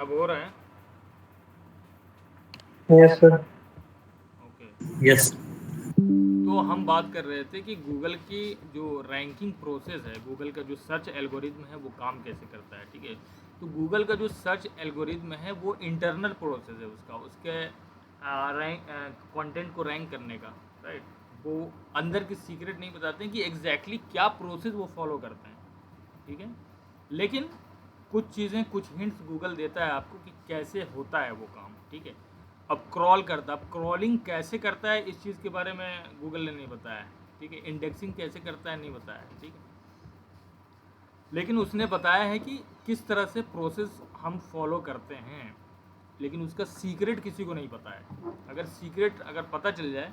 अब हो रहा है। Yes sir. ओके। यस। तो हम बात कर रहे थे कि गूगल की जो रैंकिंग प्रोसेस है, गूगल का जो सर्च एल्गोरिज्म है वो काम कैसे करता है, ठीक है। तो गूगल का जो सर्च एल्गोरिज्म है वो इंटरनल प्रोसेस है उसका, उसके रैंक कंटेंट को रैंक करने का, राइट। वो अंदर की सीक्रेट नहीं बताते हैं कि एग्जैक्टली क्या प्रोसेस वो फॉलो करते हैं, ठीक है। लेकिन कुछ चीज़ें, कुछ हिंट्स गूगल देता है आपको कि कैसे होता है वो काम, ठीक है। अब क्रॉल करता, अब क्रॉलिंग कैसे करता है इस चीज़ के बारे में गूगल ने नहीं बताया, ठीक है। इंडेक्सिंग कैसे करता है नहीं बताया, ठीक है। लेकिन उसने बताया है कि किस तरह से प्रोसेस हम फॉलो करते हैं, लेकिन उसका सीक्रेट किसी को नहीं पता है। अगर सीक्रेट अगर पता चल जाए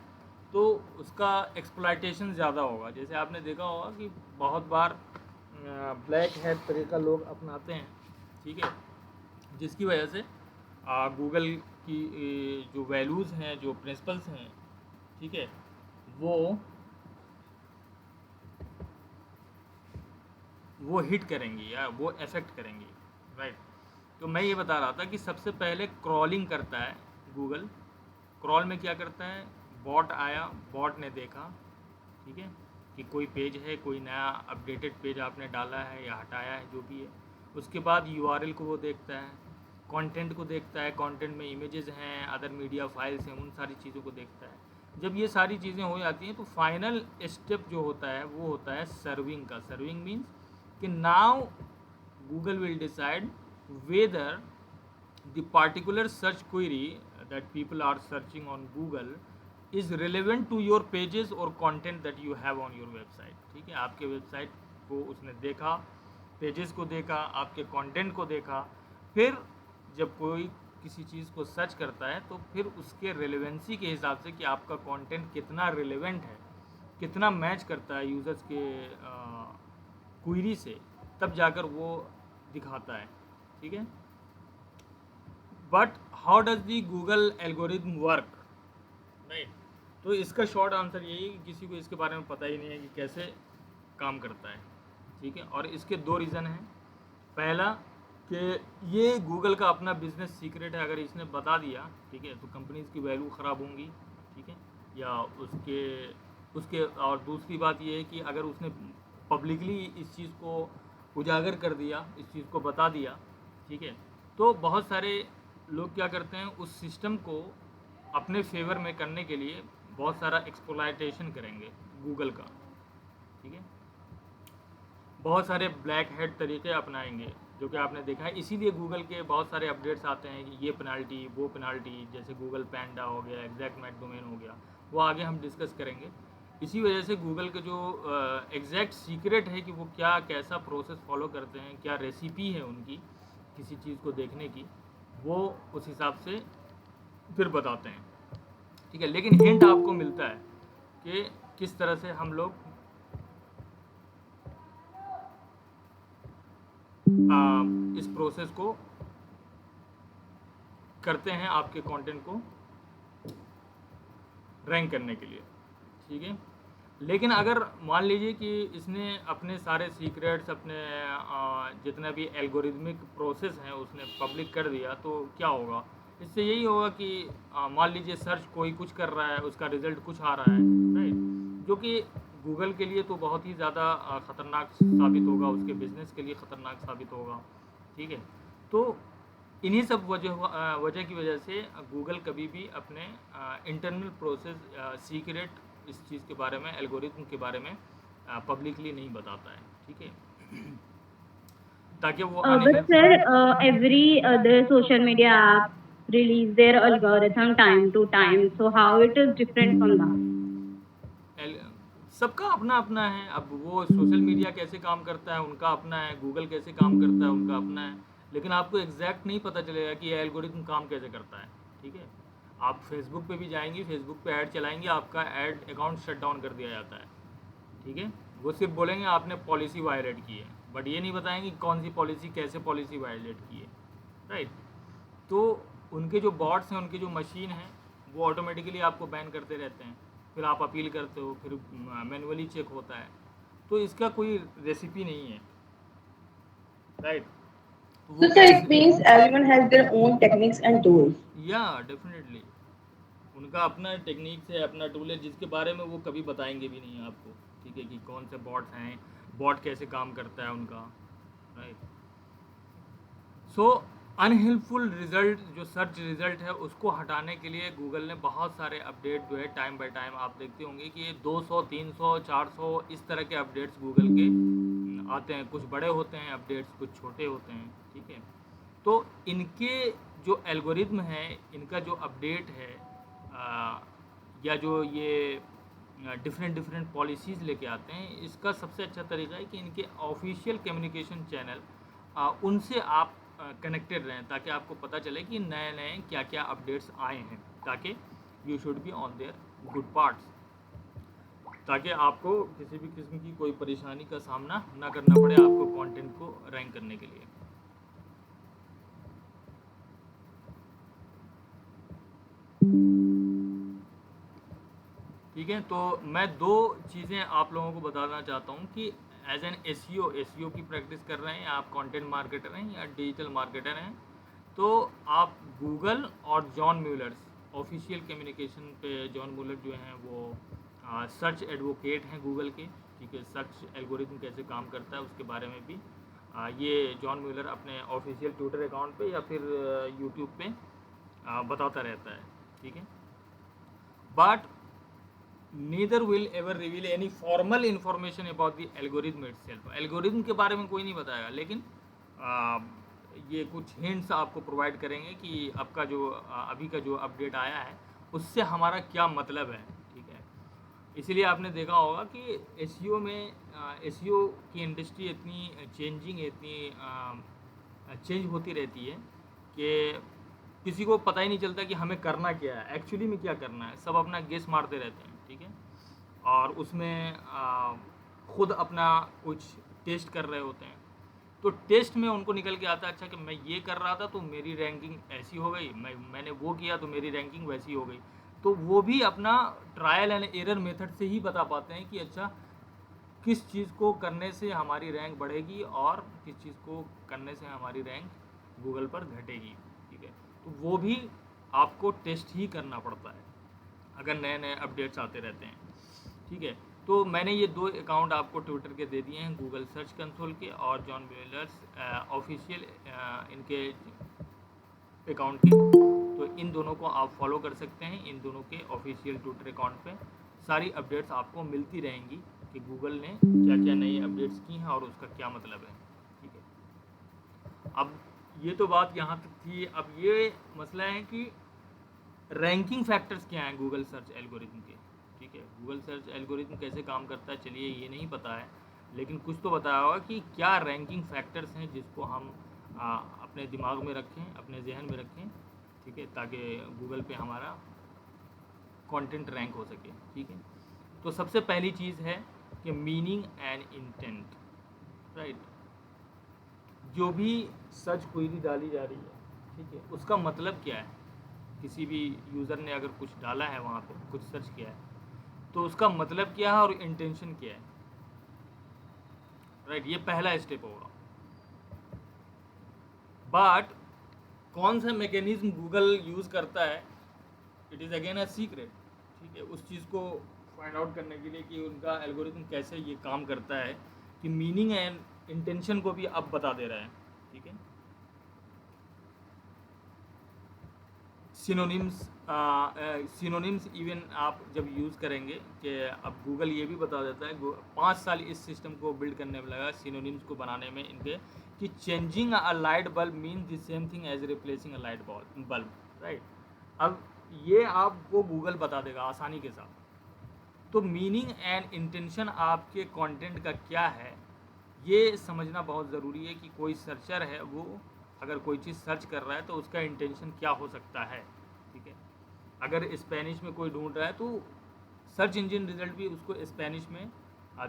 तो उसका एक्सप्लॉयटेशन ज़्यादा होगा। जैसे आपने देखा होगा कि बहुत बार ब्लैक हैट तरीका लोग अपनाते हैं, ठीक है, जिसकी वजह से गूगल की जो वैल्यूज़ हैं, जो प्रिंसिपल्स हैं, ठीक है, वो वो हिट करेंगी या वो अफेक्ट करेंगी, राइट। तो मैं ये बता रहा था कि सबसे पहले क्रॉलिंग करता है गूगल। क्रॉल में क्या करता है, बॉट आया, बॉट ने देखा, ठीक है, कि कोई पेज है, कोई नया अपडेटेड पेज आपने डाला है या हटाया है, जो भी है। उसके बाद यूआरएल को वो देखता है, कंटेंट को देखता है, कंटेंट में इमेजेस हैं, अदर मीडिया फाइल्स हैं, उन सारी चीज़ों को देखता है। जब ये सारी चीज़ें हो जाती हैं तो फाइनल स्टेप जो होता है वो होता है सर्विंग का। सर्विंग मीन्स कि now Google will decide whether the particular search query that people are searching on Google is relevant to your pages or content that you have on your website, ठीक है। आपके website को उसने देखा, pages को देखा, आपके कंटेंट को देखा। फिर जब कोई किसी चीज़ को सर्च करता है तो फिर उसके रेलेवेंसी के हिसाब से कि आपका कंटेंट कितना रिलेवेंट है, कितना मैच करता है यूज़र्स के क्वेरी से, तब जाकर वो दिखाता है, ठीक है। But how does the Google algorithm work, right. तो इसका शॉर्ट आंसर यही है कि किसी को इसके बारे में पता ही नहीं है कि कैसे काम करता है, ठीक है। और इसके दो रीज़न हैं। पहला कि ये गूगल का अपना बिजनेस सीक्रेट है, अगर इसने बता दिया, ठीक है, तो कंपनीज की वैल्यू ख़राब होंगी, ठीक है, या उसके उसके और दूसरी बात ये है कि अगर उसने पब्लिकली इस चीज़ को उजागर कर दिया, इस चीज़ को बता दिया, ठीक है, तो बहुत सारे लोग क्या करते हैं, उस सिस्टम को अपने फेवर में करने के लिए बहुत सारा एक्सप्लॉयटेशन करेंगे गूगल का, ठीक है। बहुत सारे ब्लैक हेड तरीके अपनाएंगे, जो कि आपने देखा है। इसीलिए गूगल के बहुत सारे अपडेट्स आते हैं कि ये पेनाल्टी, वो पेनाल्टी, जैसे गूगल पैंडा हो गया, एग्जैक्ट मैट डोमेन हो गया, वो आगे हम डिस्कस करेंगे। इसी वजह से गूगल के जो एग्जैक्ट सीक्रेट है कि वो क्या कैसा प्रोसेस फॉलो करते हैं, क्या रेसिपी है उनकी किसी चीज़ को देखने की, वो उस हिसाब से फिर बताते हैं, ठीक है। लेकिन हिंट आपको मिलता है कि किस तरह से हम लोग इस प्रोसेस को करते हैं आपके कंटेंट को रैंक करने के लिए, ठीक है। लेकिन अगर मान लीजिए कि इसने अपने सारे सीक्रेट्स, अपने जितने भी एल्गोरिदमिक प्रोसेस हैं उसने पब्लिक कर दिया, तो क्या होगा। इससे यही होगा कि मान लीजिए सर्च कोई कुछ कर रहा है, उसका रिजल्ट कुछ आ रहा है, राइट, जो कि गूगल के लिए तो बहुत ही ज़्यादा ख़तरनाक साबित होगा, उसके बिजनेस के लिए ख़तरनाक साबित होगा, ठीक है। तो इन्हीं सब वजह की वजह से गूगल कभी भी अपने इंटरनल प्रोसेस सीक्रेट इस चीज़ के बारे में, एल्गोरिथम के बारे में पब्लिकली नहीं बताता है, ठीक है, ताकि वो But अनहेल्प sir, every other social media app release their algorithm time to time. So how it is different from that? सबका अपना अपना है। अब वो सोशल मीडिया कैसे काम करता है उनका अपना है, गूगल कैसे काम करता है उनका अपना है। लेकिन आपको एग्जैक्ट नहीं पता चलेगा कि ये एल्गोरिथम काम कैसे करता है, ठीक है। आप फेसबुक पे भी जाएंगे, फेसबुक पे ऐड चलाएंगे, आपका ऐड अकाउंट शट डाउन कर दिया जाता है, ठीक है। वो सिर्फ बोलेंगे आपने पॉलिसी वायलेट की है, बट ये नहीं बताएंगे कौन सी पॉलिसी, कैसे पॉलिसी वायलेट की है, राइट। तो उनके जो बॉट्स हैं, उनकी जो मशीन है, वो ऑटोमेटिकली आपको बैन करते रहते हैं। फिर आप अपील करते हो, फिर मैनुअली चेक होता है। तो इसका कोई रेसिपी नहीं है, राइट। तो वो So, sir, it कैसे, means everyone has their own techniques and tools. या डेफिनेटली उनका अपना टेक्निक्स है, अपना टूल है, जिसके बारे में वो कभी बताएंगे भी नहीं आपको, ठीक है, कि कौन से बॉट्स हैं, बॉट कैसे काम करता है उनका, राइट। सो अनहेल्पफुल रिजल्ट, जो सर्च रिजल्ट है उसको हटाने के लिए गूगल ने बहुत सारे अपडेट जो है टाइम बाय टाइम, आप देखते होंगे कि ये 200 300 400 इस तरह के अपडेट्स गूगल के आते हैं। कुछ बड़े होते हैं अपडेट्स, कुछ छोटे होते हैं, ठीक है। तो इनके जो एल्गोरिज्म है, इनका जो अपडेट है, आ, या जो ये डिफरेंट डिफरेंट पॉलिसीज़ लेके आते हैं, इसका सबसे अच्छा तरीका है कि इनके ऑफिशियल कम्युनिकेशन चैनल, उनसे आप कनेक्टेड रहें, ताकि आपको पता चले कि नए नए क्या क्या अपडेट्स आए हैं, ताकि you should be on their good parts, ताकि आपको किसी भी किस्म की कोई परेशानी का सामना ना करना पड़े आपको कंटेंट को रैंक करने के लिए। ठीक है, तो मैं दो चीज़ें आप लोगों को बताना चाहता हूँ कि एज एन एसईओ की प्रैक्टिस कर रहे हैं, आप कंटेंट मार्केटर हैं या डिजिटल मार्केटर हैं, तो आप गूगल और जॉन म्यूलर्स ऑफिशियल कम्युनिकेशन पे, जॉन म्यूलर जो हैं वो सर्च एडवोकेट हैं गूगल के, ठीक है। सर्च एल्गोरिथम कैसे काम करता है उसके बारे में भी ये जॉन म्यूलर अपने ऑफिशियल ट्विटर अकाउंट पे या फिर यूट्यूब पे बताता रहता है, ठीक है। But neither will ever reveal any formal information about the algorithm itself। Algorithm के बारे में कोई नहीं बताएगा, लेकिन ये कुछ हिंट्स आपको प्रोवाइड करेंगे कि आपका जो अभी का जो अपडेट आया है उससे हमारा क्या मतलब है, ठीक है। इसीलिए आपने देखा होगा कि एसईओ में, एसईओ की इंडस्ट्री इतनी चेंजिंग, इतनी चेंज होती रहती है कि किसी को पता ही नहीं चलता कि हमें करना क्या है, एक्चुअली में क्या करना है। सब अपना गेस मारते रहते हैं, ठीक है, और उसमें खुद अपना कुछ टेस्ट कर रहे होते हैं। तो टेस्ट में उनको निकल के आता है, अच्छा कि मैं ये कर रहा था तो मेरी रैंकिंग ऐसी हो गई, मैंने वो किया तो मेरी रैंकिंग वैसी हो गई। तो वो भी अपना ट्रायल एंड एरर मेथड से ही बता पाते हैं कि अच्छा किस चीज़ को करने से हमारी रैंक बढ़ेगी और किस चीज़ को करने से हमारी रैंक गूगल पर घटेगी, ठीक है। तो वो भी आपको टेस्ट ही करना पड़ता है अगर नए नए अपडेट्स आते रहते हैं, ठीक है। तो मैंने ये दो अकाउंट आपको ट्विटर के दे दिए हैं, गूगल सर्च कंसोल के और जॉन म्यूलर्स ऑफिशियल इनके अकाउंट के। तो इन दोनों को आप फॉलो कर सकते हैं। इन दोनों के ऑफिशियल ट्विटर अकाउंट पे सारी अपडेट्स आपको मिलती रहेंगी कि गूगल ने क्या क्या नई अपडेट्स की हैं और उसका क्या मतलब है, ठीक है। अब ये तो बात यहाँ तक थी। अब ये मसला है कि रैंकिंग फैक्टर्स क्या हैं गूगल सर्च एल्गोरिथम के, ठीक है। गूगल सर्च एल्गोरिथम कैसे काम करता है, चलिए ये नहीं पता है, लेकिन कुछ तो बताया होगा कि क्या रैंकिंग फैक्टर्स हैं जिसको हम अपने दिमाग में रखें, अपने जहन में रखें, ठीक है, ताकि गूगल पे हमारा कंटेंट रैंक हो सके, ठीक है। तो सबसे पहली चीज़ है कि मीनिंग एंड इंटेंट, राइट। जो भी सर्च क्वेरी डाली जा रही है, ठीक है, उसका मतलब क्या है। किसी भी यूज़र ने अगर कुछ डाला है वहाँ पे, कुछ सर्च किया है, तो उसका मतलब क्या है और इंटेंशन क्या है, राइट। ये पहला स्टेप होगा। बट कौन सा मैकेनिज्म गूगल यूज़ करता है, it is again a secret, ठीक है। उस चीज़ को फाइंड आउट करने के लिए कि उनका एल्गोरिथम कैसे ये काम करता है, कि मीनिंग एंड इंटेंशन को भी अब बता दे रहा है, ठीक है। सिनोनिम्स इवन आप जब यूज़ करेंगे, कि अब गूगल ये भी बता देता है, 5 साल इस सिस्टम को बिल्ड करने में लगा, सिनोनिम्स को बनाने में इनके, कि changing a light bulb mean the same thing as replacing a light bulb, right. अब ये आपको गूगल बता देगा आसानी के साथ। तो मीनिंग एंड इंटेंशन आपके कंटेंट का क्या है, ये समझना बहुत ज़रूरी है कि कोई सर्चर है, वो अगर कोई चीज़ सर्च कर रहा है तो उसका इंटेंशन क्या हो सकता है, ठीक है। अगर स्पेनिश में कोई ढूंढ रहा है तो सर्च इंजन रिजल्ट भी उसको स्पेनिश में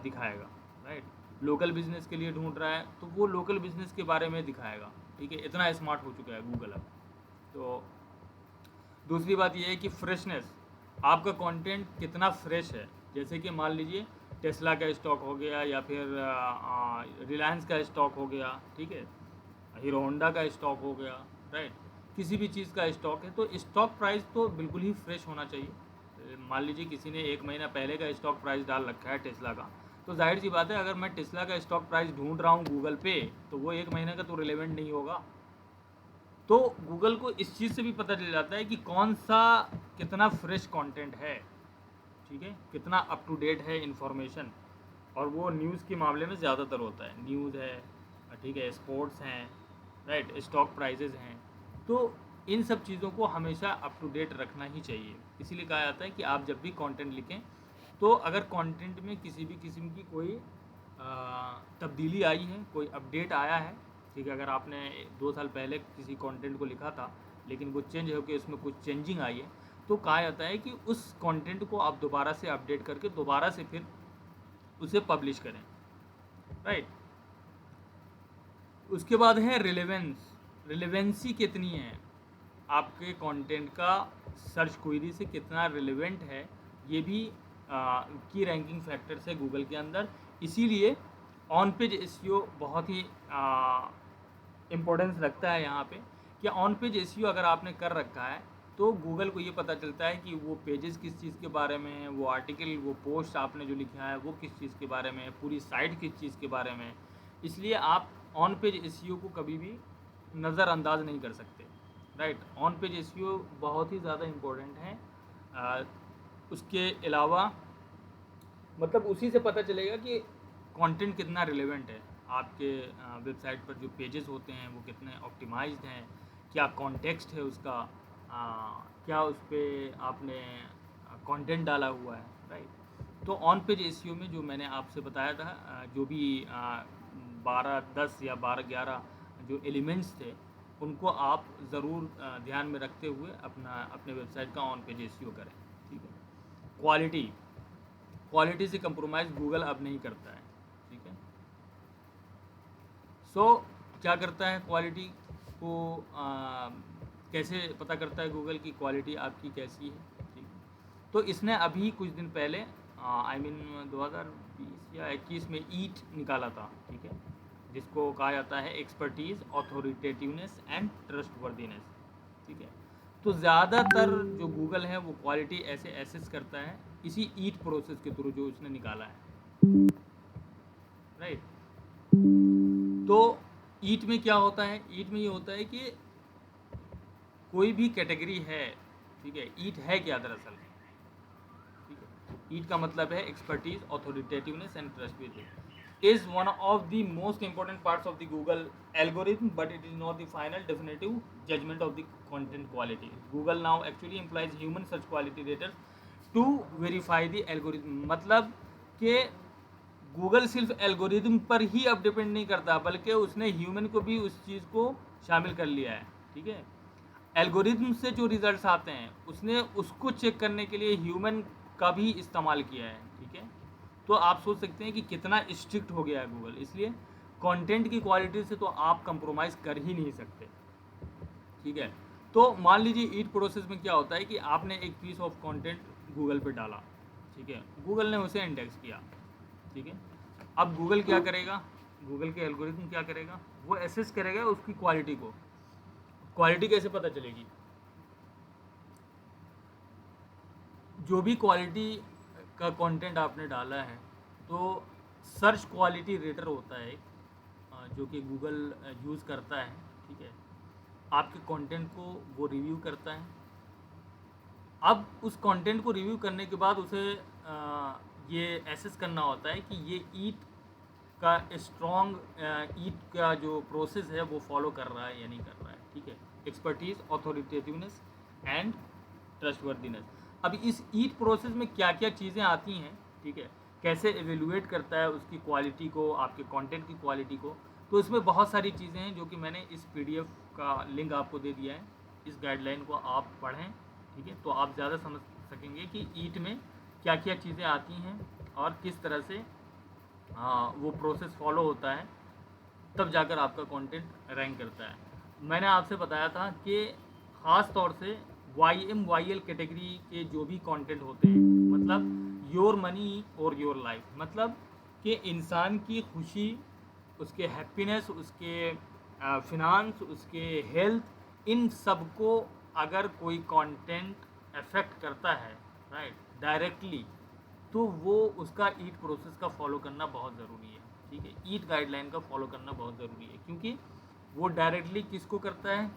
दिखाएगा, राइट। लोकल बिजनेस के लिए ढूंढ रहा है तो वो लोकल बिजनेस के बारे में दिखाएगा, ठीक है। इतना स्मार्ट हो चुका है गूगल अब। तो दूसरी बात ये है कि फ्रेशनेस, आपका कंटेंट कितना फ्रेश है। जैसे कि मान लीजिए टेस्ला का स्टॉक हो गया या फिर रिलायंस का स्टॉक हो गया, ठीक है, हीरो होंडा का स्टॉक हो गया, राइट, किसी भी चीज़ का स्टॉक है, तो स्टॉक प्राइस तो बिल्कुल ही फ्रेश होना चाहिए। मान लीजिए किसी ने 1 महीना पहले का स्टॉक प्राइस डाल रखा है टेस्ला का, तो जाहिर सी बात है अगर मैं टेस्ला का स्टॉक प्राइस ढूंढ रहा हूँ गूगल पे, तो वो 1 महीने का तो रिलेवेंट नहीं होगा। तो गूगल को इस चीज़ से भी पता चल जाता है कि कौन सा कितना फ्रेश कंटेंट है, ठीक है, कितना अप टू डेट है इन्फॉर्मेशन। और वो न्यूज़ के मामले में ज़्यादातर होता है, न्यूज़ है, ठीक है, स्पोर्ट्स हैं, राइट, स्टॉक प्राइजेज हैं। तो इन सब चीज़ों को हमेशा अप टू डेट रखना ही चाहिए। इसीलिए कहा जाता है कि आप जब भी कंटेंट लिखें, तो अगर कंटेंट में किसी भी किस्म की कोई तब्दीली आई है, कोई अपडेट आया है, ठीक है, अगर आपने 2 साल पहले किसी कंटेंट को लिखा था लेकिन वो चेंज होकर उसमें कुछ चेंजिंग आई है, तो कहा जाता है कि उस कंटेंट को आप दोबारा से अपडेट करके दोबारा से फिर उसे पब्लिश करें, राइट। उसके बाद है रिलेवेंस। रिलेवेंसी कितनी है आपके कंटेंट का, सर्च क्वेरी से कितना रिलेवेंट है, ये भी की रैंकिंग फैक्टर्स है गूगल के अंदर। इसीलिए ऑन पेज एसईओ बहुत ही इम्पोर्टेंस रखता है यहाँ पे, कि ऑन पेज एसईओ अगर आपने कर रखा है तो गूगल को ये पता चलता है कि वो पेजेस किस चीज़ के बारे में है, वो आर्टिकल, वो पोस्ट आपने जो लिखा है वो किस चीज़ के बारे में है, पूरी साइट किस चीज़ के बारे में है। इसलिए आप ऑन पेज एसईओ को कभी भी नज़रअंदाज नहीं कर सकते, राइट। ऑन पेज एसईओ बहुत ही ज़्यादा इम्पोर्टेंट है। उसके अलावा मतलब उसी से पता चलेगा कि कंटेंट कितना रिलेवेंट है, आपके वेबसाइट पर जो पेजेस होते हैं वो कितने ऑप्टिमाइज्ड हैं, क्या कॉन्टेक्स्ट है उसका, क्या उस पर आपने कंटेंट डाला हुआ है, राइट। तो ऑन पेज एसईओ में जो मैंने आपसे बताया था, जो भी 12-10 या 12-11 जो एलिमेंट्स थे, उनको आप ज़रूर ध्यान में रखते हुए अपने वेबसाइट का ऑन पेज एसईओ करें, ठीक है। क्वालिटी से कंप्रोमाइज़ गूगल अब नहीं करता है, ठीक है। सो क्या करता है, क्वालिटी को कैसे पता करता है गूगल की क्वालिटी आपकी कैसी है, ठीक है। तो इसने अभी कुछ दिन पहले आई मीन 2020 या 21 में ईट निकाला था, ठीक है, जिसको कहा जाता है एक्सपर्टीज़, ऑथोरिटेटिवनेस एंड ट्रस्टवर्दीनेस, ठीक है। तो ज़्यादातर जो गूगल है वो क्वालिटी ऐसे एसेस करता है इसी ईट प्रोसेस के थ्रू जो उसने निकाला है, राइट। तो ईट में क्या होता है, ईट में ये होता है कि कोई भी कैटेगरी है, ठीक है, ईट है क्या दरअसल, ठीक है। ईट का मतलब है expertise, authoritativeness and trustworthiness is one of the most important parts of the Google algorithm, but it is not the final definitive judgement of the content quality. Google now actually employs human search quality raters to verify the algorithm. मतलब कि Google सिर्फ algorithm पर ही अब depend नहीं करता, बल्कि उसने human को भी उस चीज़ को शामिल कर लिया है, ठीक है। एल्गोरिथम से जो रिजल्ट्स आते हैं उसने उसको चेक करने के लिए ह्यूमन का भी इस्तेमाल किया है, ठीक है। तो आप सोच सकते हैं कि कितना स्ट्रिक्ट हो गया है गूगल। इसलिए कंटेंट की क्वालिटी से तो आप कंप्रोमाइज़ कर ही नहीं सकते, ठीक है। तो मान लीजिए ईट प्रोसेस में क्या होता है कि आपने एक पीस ऑफ कंटेंट गूगल पे डाला, ठीक है, गूगल ने उसे इंडेक्स किया, ठीक है। अब गूगल क्या करेगा, गूगल के एल्गोरिथम क्या करेगा, वो एसेस करेगा उसकी क्वालिटी को। क्वालिटी कैसे पता चलेगी, जो भी क्वालिटी का कंटेंट आपने डाला है, तो सर्च क्वालिटी रेटर होता है जो कि गूगल यूज़ करता है, ठीक है। आपके कंटेंट को वो रिव्यू करता है। अब उस कंटेंट को रिव्यू करने के बाद उसे ये एसेस करना होता है कि ये ईट का स्ट्रॉन्ग ईट का जो प्रोसेस है वो फॉलो कर रहा है या नहीं कर रहा है, ठीक है। Expertise, authoritativeness and trustworthiness. अब इस ईट प्रोसेस में क्या क्या चीज़ें आती हैं, ठीक है, कैसे एवेलुएट करता है उसकी क्वालिटी को, आपके कंटेंट की क्वालिटी को। तो इसमें बहुत सारी चीज़ें हैं जो कि मैंने इस पीडीएफ का लिंक आपको दे दिया है। इस गाइडलाइन को आप पढ़ें, ठीक है, तो आप ज़्यादा समझ सकेंगे कि ईट में क्या क्या चीज़ें आती हैं और किस तरह से वो प्रोसेस फॉलो होता है, तब जाकर आपका कंटेंट रैंक करता है। मैंने आपसे बताया था कि ख़ास तौर से YMYL कैटेगरी के जो भी कंटेंट होते हैं, मतलब your money or your life, मतलब कि इंसान की खुशी, उसके हैप्पीनेस, उसके फिनांस, उसके हेल्थ, इन सब को अगर कोई कंटेंट अफेक्ट करता है, राइट, डायरेक्टली, तो वो उसका ईट प्रोसेस का फॉलो करना बहुत ज़रूरी है, ठीक है, ईट गाइडलाइन का फॉलो करना बहुत ज़रूरी है, क्योंकि वो डायरेक्टली किसको करता है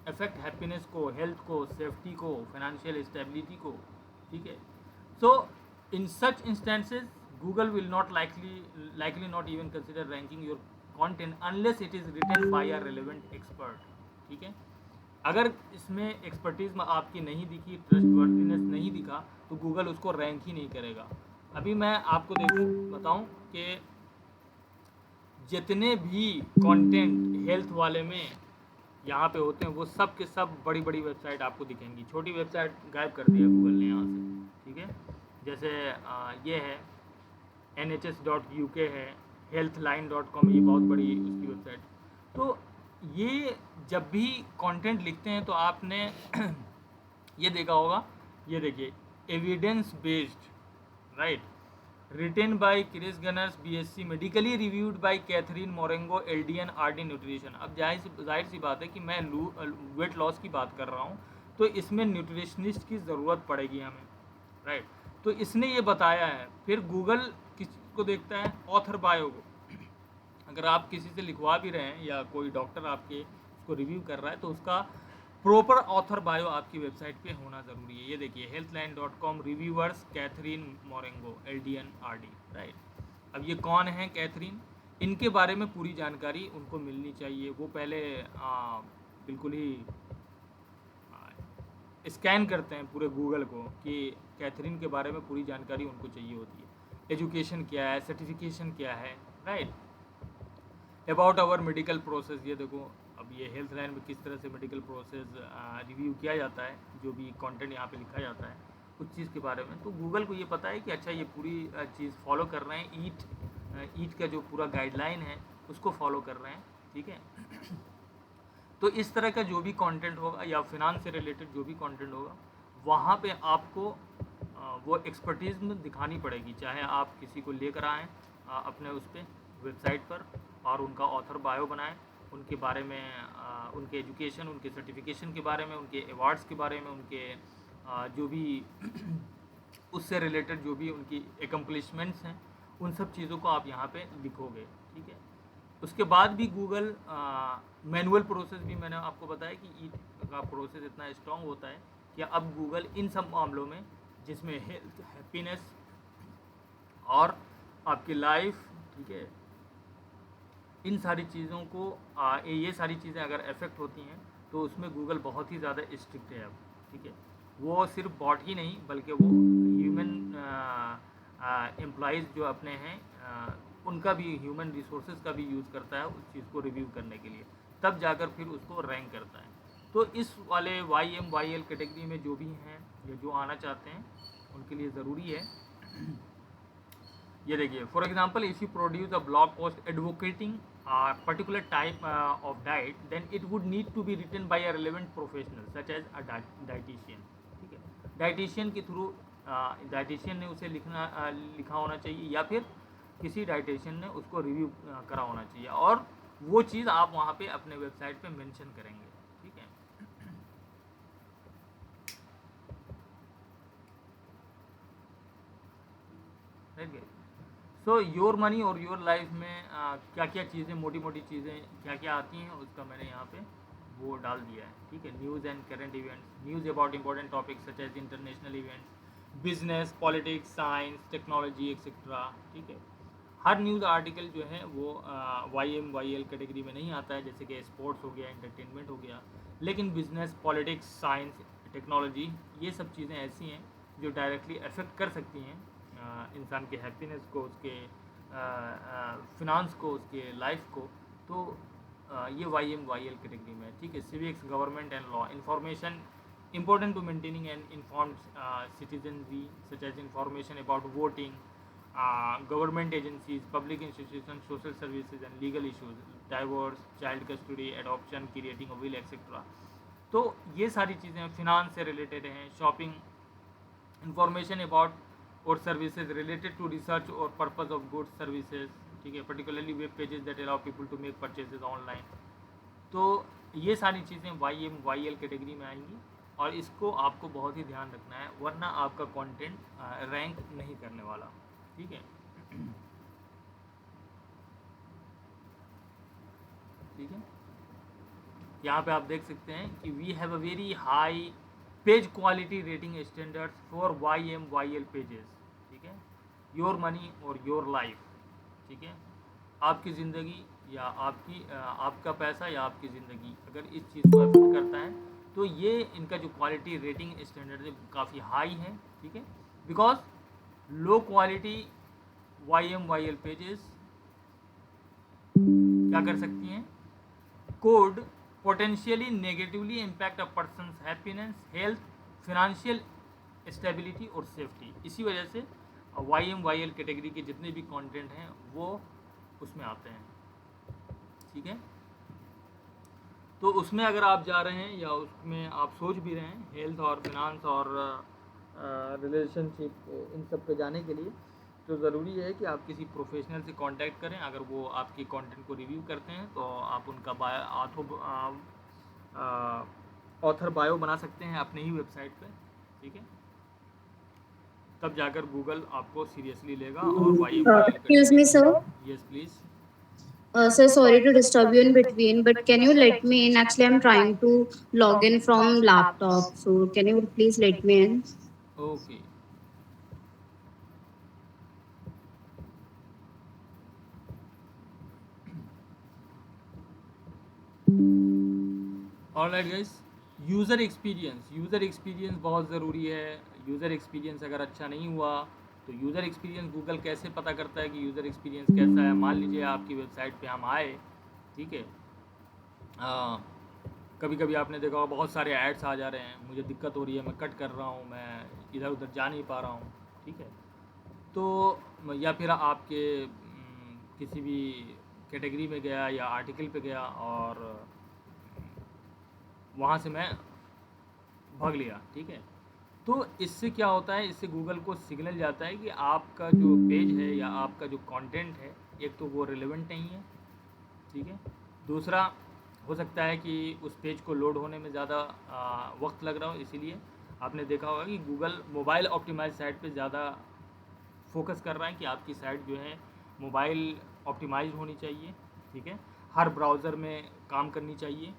अफेक्ट, हैप्पीनेस को, हेल्थ को, सेफ्टी को, फाइनेंशियल स्टेबिलिटी को, ठीक है। So in such instances Google will not likely not even consider ranking your content unless it is written by a relevant expert, ठीक है। अगर इसमें एक्सपर्टीज आपकी नहीं दिखी, ट्रस्टवर्दीनेस नहीं दिखा, तो गूगल उसको रैंक ही नहीं करेगा। अभी मैं आपको बताऊं कि जितने भी कंटेंट हेल्थ वाले में यहाँ पे होते हैं वो सब के सब बड़ी बड़ी वेबसाइट आपको दिखेंगी, छोटी वेबसाइट गायब कर दिया गूगल ने यहाँ से, ठीक है। जैसे ये है nhs.uk है, healthline.com, ये बहुत बड़ी उसकी वेबसाइट। तो ये जब भी कंटेंट लिखते हैं तो आपने ये देखा होगा, ये देखिए, evidence based, right, written by Chris Gunnars BSc, medically reviewed by Katherine Marengo LDN RD nutrition. अब जाहिर सी बात है कि मैं वेट लॉस की बात कर रहा हूँ, तो इसमें न्यूट्रिशनिस्ट की ज़रूरत पड़ेगी हमें, राइट। तो इसने ये बताया है। फिर गूगल किसी को देखता है, ऑथर बायो को, अगर आप किसी से लिखवा भी रहे हैं या कोई डॉक्टर आपके उसको रिव्यू कर रहा है, तो उसका प्रॉपर ऑथर बायो आपकी वेबसाइट पे होना ज़रूरी है। ये देखिए, healthline.com reviewers Katherine Marengo LDN RD, right. अब ये कौन है कैथरीन, इनके बारे में पूरी जानकारी उनको मिलनी चाहिए। वो पहले बिल्कुल ही स्कैन करते हैं पूरे गूगल को कि कैथरीन के बारे में पूरी जानकारी उनको चाहिए होती है। एजुकेशन क्या है, सर्टिफिकेशन क्या है, right, about our medical process. ये देखो, अब ये हेल्थ लाइन में किस तरह से मेडिकल प्रोसेस रिव्यू किया जाता है, जो भी कंटेंट यहाँ पे लिखा जाता है उस चीज़ के बारे में। तो गूगल को ये पता है कि अच्छा ये पूरी चीज़ फॉलो कर रहे हैं, ईट का जो पूरा गाइडलाइन है उसको फॉलो कर रहे हैं, ठीक है। तो इस तरह का जो भी कंटेंट होगा या फिनांस से रिलेटेड जो भी कंटेंट होगा, वहाँ पे आपको वो एक्सपर्टीज़ में दिखानी पड़ेगी, चाहे आप किसी को लेकर आएँ अपने उस पर वेबसाइट पर और उनका ऑथर बायो बनाएं, उनके बारे में, उनके एजुकेशन, उनके सर्टिफिकेशन के बारे में, उनके अवार्ड्स के बारे में, उनके जो भी उससे रिलेटेड जो भी उनकी एकम्प्लिशमेंट्स हैं, उन सब चीज़ों को आप यहाँ पे लिखोगे, ठीक है। उसके बाद भी गूगल मैनुअल प्रोसेस भी मैंने आपको बताया कि ईट का प्रोसेस इतना स्ट्रॉन्ग होता है कि अब गूगल इन सब मामलों में, जिसमें हेल्थ, हैप्पीनेस और आपकी लाइफ, ठीक है, इन सारी चीज़ों को ये सारी चीज़ें अगर अफेक्ट होती हैं तो उसमें गूगल बहुत ही ज़्यादा स्ट्रिक्ट है अब, ठीक है। वो सिर्फ बॉट ही नहीं बल्कि वो ह्यूमन एम्प्लॉइज़ जो अपने हैं उनका भी, ह्यूमन रिसोर्सेज का भी यूज़ करता है उस चीज़ को रिव्यू करने के लिए, तब जाकर फिर उसको रैंक करता है। तो इस वाले YMYL कैटेगरी में जो भी हैं या जो आना चाहते हैं उनके लिए ज़रूरी है। ये देखिए, for example, if you produce a blog post advocating particular type of diet, then it would need to be written by a relevant professional such as a dietitian, ठीक है। डाइटिशियन के थ्रू, डाइटिशियन ने उसे लिखा होना चाहिए या फिर किसी डाइटिशियन ने उसको रिव्यू करा होना चाहिए, और वो चीज़ आप वहाँ पे अपने वेबसाइट पे मेंशन करेंगे, ठीक है। ठीक है। So your money or your life में क्या क्या चीज़ें, मोटी मोटी चीज़ें क्या क्या आती हैं, उसका मैंने यहाँ पे वो डाल दिया है, ठीक है। News and current events, news about important topics such as international events, business, politics, science, technology etcetera, ठीक है। हर न्यूज़ आर्टिकल जो है वो YMYL कैटेगरी में नहीं आता है, जैसे कि स्पोर्ट्स हो गया, एंटरटेनमेंट हो गया, लेकिन बिजनेस, पॉलिटिक्स, साइंस, टेक्नोलॉजी, ये सब चीज़ें ऐसी हैं जो डायरेक्टली अफेक्ट कर सकती हैं इंसान के हैप्पीनेस को, उसके फिनांस को, उसके लाइफ को। तो ये YMYL कैटेगरी में है, ठीक है। Civics, government and law, information important to maintaining an informed citizenry such as information about voting, government agencies, public institutions, social services and legal issues, divorce, child custody, adoption, creating a will, etc. तो ये सारी चीज़ें finance से related हैं, shopping, information about or services related to research or purpose of goods services, ठीक है, particularly web pages that allow people to make purchases online, तो ये सारी चीज़ें YMYL कैटेगरी में आएंगी और इसको आपको बहुत ही ध्यान रखना है, वरना आपका कंटेंट रैंक नहीं करने वाला। ठीक है, ठीक है। यहाँ पे आप देख सकते हैं कि we have a very high page quality rating standards for YMYL pages. ठीक है, your money or your life. ठीक है, आपकी ज़िंदगी या आपका पैसा या आपकी ज़िंदगी अगर इस चीज़ को अफेक्ट करता है तो ये इनका जो क्वालिटी रेटिंग स्टैंडर्ड है काफ़ी हाई है। ठीक है, because low quality YMYL pages क्या कर सकती हैं, code potentially negatively impact a person's happiness, health, financial stability और सेफ्टी। इसी वजह से YMYL कैटेगरी के जितने भी कंटेंट हैं वो उसमें आते हैं। ठीक है, तो उसमें अगर आप जा रहे हैं या उसमें आप सोच भी रहे हैं हेल्थ और फिनांस और रिलेशनशिप इन सब पे जाने के लिए, तो ज़रूरी है कि आप किसी प्रोफेशनल से कांटेक्ट करें। अगर वो आपकी कंटेंट को रिव्यू करते हैं तो आप उनका ऑथर बायो बना सकते हैं अपने ही वेबसाइट पे। ठीक है, तब जाकर गूगल आपको सीरियसली लेगा और YMYL Excuse me, sir. Yes please. Sir, sorry to disturb you in between, but can you let me in? Actually, I'm trying to log in from laptop, so can you please let me in? Okay, alright guys, user experience बहुत ज़रूरी है। User experience अगर अच्छा नहीं हुआ तो user experience Google कैसे पता करता है कि यूज़र एक्सपीरियंस कैसा है। मान लीजिए आपकी वेबसाइट पे हम आए, ठीक है, कभी कभी आपने देखा होगा बहुत सारे ऐड्स आ जा रहे हैं, मुझे दिक्कत हो रही है, मैं कट कर रहा हूँ, मैं इधर उधर जा नहीं पा रहा हूँ। ठीक है, तो या फिर आपके किसी भी कैटेगरी में गया या आर्टिकल पे गया और वहाँ से मैं भाग लिया। ठीक है, तो इससे क्या होता है, इससे गूगल को सिग्नल जाता है कि आपका जो पेज है या आपका जो कंटेंट है, एक तो वो रिलेवेंट नहीं है। ठीक है, दूसरा हो सकता है कि उस पेज को लोड होने में ज़्यादा वक्त लग रहा हो। इसीलिए आपने देखा होगा कि गूगल मोबाइल ऑप्टिमाइज साइट पे ज़्यादा फोकस कर रहा है कि आपकी साइट जो है मोबाइल ऑप्टिमाइज होनी चाहिए। ठीक है, हर ब्राउज़र में काम करनी चाहिए।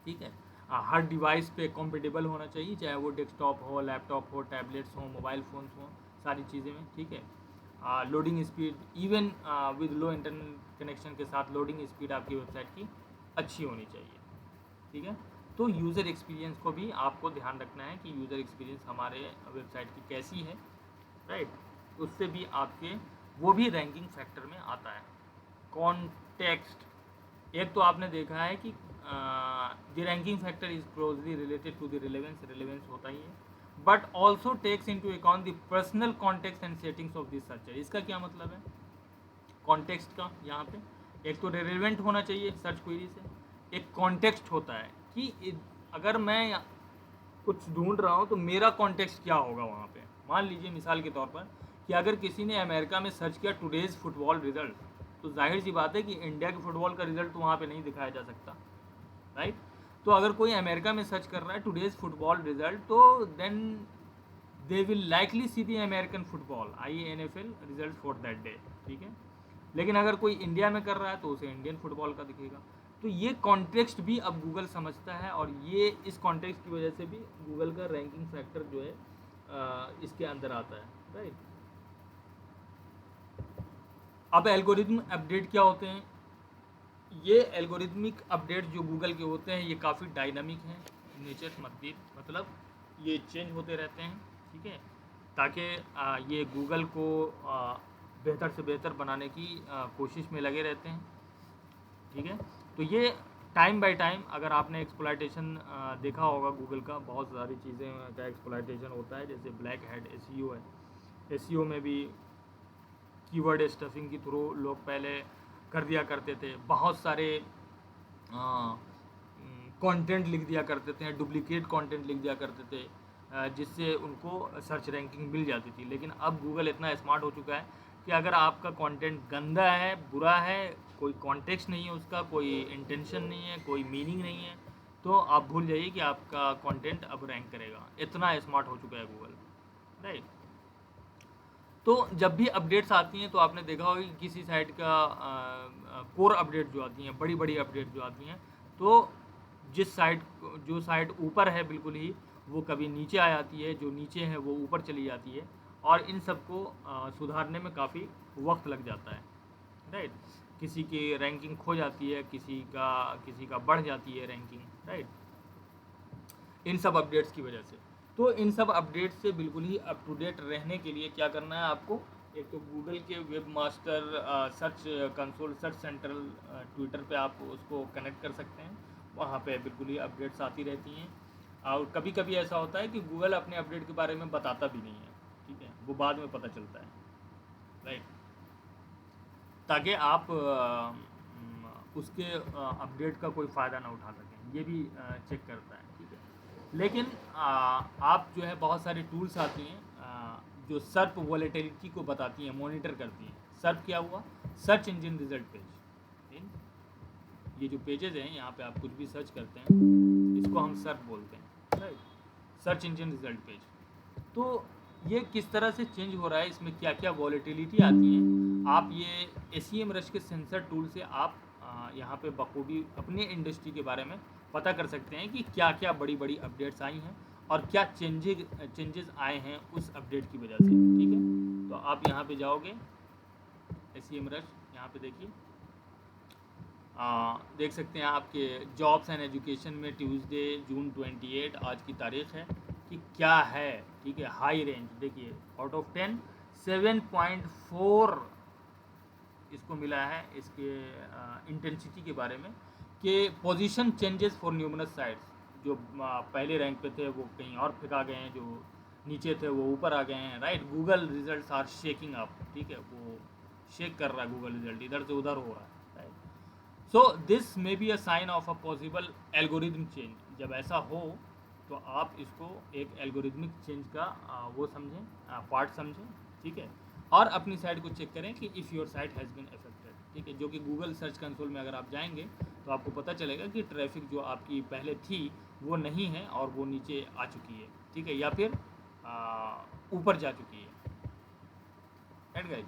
ठीक है, हर डिवाइस पे कॉम्पेटेबल होना चाहिए, चाहे वो डेस्कटॉप हो, लैपटॉप हो, टैबलेट्स हो, मोबाइल फ़ोन्स हो, सारी चीज़ें में। ठीक है, loading speed even with low internet connection के साथ लोडिंग स्पीड आपकी वेबसाइट की अच्छी होनी चाहिए। ठीक है, तो यूज़र एक्सपीरियंस को भी आपको ध्यान रखना है कि यूज़र एक्सपीरियंस हमारे वेबसाइट की कैसी है, राइट। उससे भी आपके वो भी रैंकिंग फैक्टर में आता है। कॉन्टेक्स्ट, एक तो आपने देखा है कि the ranking factor is closely related to the relevance होता ही है, but also takes into account the personal context and settings of the searcher. इसका क्या मतलब है कॉन्टेक्स्ट का? यहाँ पे एक तो रिलेवेंट होना चाहिए सर्च क्वेरी से, एक कॉन्टेक्स्ट होता है कि अगर मैं कुछ ढूंढ रहा हूँ तो मेरा कॉन्टेक्स्ट क्या होगा वहाँ पे। मान लीजिए मिसाल के तौर पर कि अगर किसी ने अमेरिका में सर्च किया टुडेज़ फुटबॉल रिजल्ट, तो जाहिर सी बात है कि इंडिया के फुटबॉल का रिजल्ट तो वहाँ पे नहीं दिखाया जा सकता, राइट। तो अगर कोई अमेरिका में सर्च कर रहा है टुडेज़ फुटबॉल रिजल्ट, तो then they will likely see the American football NFL result for that day. ठीक है, लेकिन अगर कोई इंडिया में कर रहा है तो उसे इंडियन फुटबॉल का दिखेगा। तो ये कॉन्टेक्स्ट भी अब गूगल समझता है और ये इस कॉन्टेक्स्ट की वजह से भी गूगल का रैंकिंग फैक्टर जो है इसके अंदर आता है, राइट। अब एल्गोरिथम अपडेट क्या होते हैं? ये एल्गोरिथमिक अपडेट जो गूगल के होते हैं ये काफ़ी डायनामिक हैं नेचर, मतलब ये चेंज होते रहते हैं। ठीक है, ताकि ये गूगल को बेहतर से बेहतर बनाने की कोशिश में लगे रहते हैं। ठीक है, तो ये टाइम बाय टाइम, अगर आपने एक्सप्लॉयटेशन देखा होगा गूगल का, बहुत सारी चीज़ें का एक्सप्लॉयटेशन होता है, जैसे ब्लैक हैट SEO है। SEO में भी कीवर्ड स्टफिंग के थ्रू लोग पहले कर दिया करते थे, बहुत सारे कंटेंट लिख दिया करते थे, डुप्लीकेट कंटेंट लिख दिया करते थे, जिससे उनको सर्च रैंकिंग मिल जाती थी। लेकिन अब गूगल इतना स्मार्ट हो चुका है कि अगर आपका कंटेंट गंदा है, बुरा है, कोई कॉन्टेक्स्ट नहीं है उसका, कोई इंटेंशन नहीं है, कोई मीनिंग नहीं है, तो आप भूल जाइए कि आपका कंटेंट अब रैंक करेगा। इतना स्मार्ट हो चुका है गूगल, राइट। तो जब भी अपडेट्स आती हैं तो आपने देखा होगा कि किसी साइट का कोर अपडेट जो आती हैं, बड़ी बड़ी अपडेट जो आती हैं, तो जो साइट ऊपर है बिल्कुल ही, वो कभी नीचे आ जाती है, जो नीचे है वो ऊपर चली जाती है, और इन सबको सुधारने में काफ़ी वक्त लग जाता है, राइट। किसी की रैंकिंग खो जाती है, किसी का बढ़ जाती है रैंकिंग, राइट, इन सब अपडेट्स की वजह से। तो इन सब अपडेट्स से बिल्कुल ही अप टू डेट रहने के लिए क्या करना है आपको, एक तो गूगल के web master search console, search central, Twitter पे आप उसको कनेक्ट कर सकते हैं, वहाँ पे बिल्कुल ही अपडेट्स आती रहती हैं। और कभी कभी ऐसा होता है कि गूगल अपने अपडेट के बारे में बताता भी नहीं है, ठीक है, वो बाद में पता चलता है, राइट, ताकि आप उसके अपडेट का कोई फ़ायदा ना उठा सकें, ये भी चेक करता है, ठीक है। लेकिन आप जो है बहुत सारी टूल्स आती हैं जो सर्प वॉलेटिलिटी को बताती हैं, मॉनिटर करती हैं। सर्प क्या हुआ? Search engine result page. ये जो पेजेस हैं, यहाँ पे आप कुछ भी सर्च करते हैं, इसको हम सर्प बोलते हैं, right, search engine result page. तो ये किस तरह से चेंज हो रहा है, इसमें क्या क्या वॉलेटिलिटी आती है, आप ये SEM रश के सेंसर टूल से आप यहाँ पे बखूबी अपने इंडस्ट्री के बारे में पता कर सकते हैं कि क्या क्या बड़ी बड़ी अपडेट्स आई हैं और क्या चेंजेस आए हैं उस अपडेट की वजह से, ठीक है। तो आप यहाँ पे जाओगे, SEM रश, यहाँ पे देखिए, देख सकते हैं आपके जॉब्स एंड एजुकेशन में ट्यूसडे जून 28 आज की तारीख है कि क्या है, ठीक है। हाई रेंज देखिए, आउट ऑफ 10 7.4 इसको मिला है, इसके इंटेंसिटी के बारे में, कि position changes for numerous sites. जो पहले रैंक पे थे वो कहीं और फेंका गए हैं, जो नीचे थे वो ऊपर आ गए हैं, right. Google results are shaking up, ठीक है, वो शेक कर रहा है गूगल रिजल्ट, इधर से उधर हो रहा है, right. So this may be a sign of a possible algorithm change. जब ऐसा हो तो आप इसको एक एल्गोरिदमिक चेंज का वो समझें, पार्ट समझें, ठीक है। और अपनी साइट को चेक करें कि if your site has been affected, ठीक है, जो कि गूगल सर्च कंसोल में अगर आप जाएंगे तो आपको पता चलेगा कि ट्रैफिक जो आपकी पहले थी वो नहीं है और वो नीचे आ चुकी है, ठीक है, या फिर ऊपर जा चुकी है, राइट गाइस।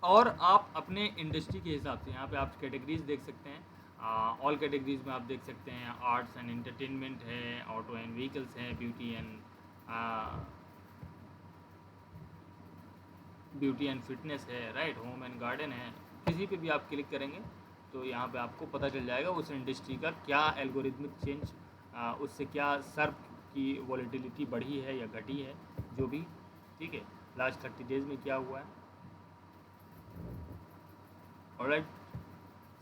और आप अपने इंडस्ट्री के हिसाब से यहाँ पे आप कैटेगरीज देख सकते हैं, ऑल कैटेगरीज में आप देख सकते हैं, आर्ट्स एंड एंटरटेनमेंट है, ऑटो एंड व्हीकल्स हैं, ब्यूटी एंड फिटनेस है, राइट, होम एंड गार्डन है। किसी पे भी आप क्लिक करेंगे तो यहाँ पे आपको पता चल जाएगा उस इंडस्ट्री का क्या एल्गोरिथमिक चेंज, उससे क्या सर्फ की वॉलेटिलिटी बढ़ी है या घटी है, जो भी, ठीक है, लास्ट 30 डेज में क्या हुआ है, ऑलराइट।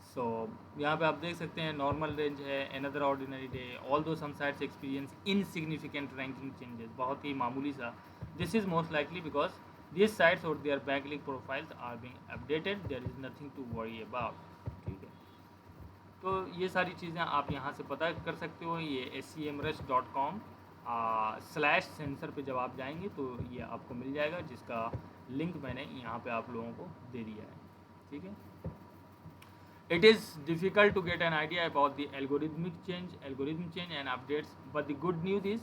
सो यहाँ पे आप देख सकते हैं नॉर्मल रेंज है, another ordinary day, although some sites experience insignificant ranking changes, बहुत ही मामूली सा। This is most likely because these sites or their backlink profiles are being updated, there is nothing to worry about, ठीक है। तो ये सारी चीज़ें आप यहाँ से पता कर सकते हो। ये semrush.com /sensor पे जब आप जाएंगे तो ये आपको मिल जाएगा, जिसका लिंक मैंने यहाँ पे आप लोगों को दे दिया है, ठीक है। It is difficult to get an idea about the algorithm change and updates, but the good news is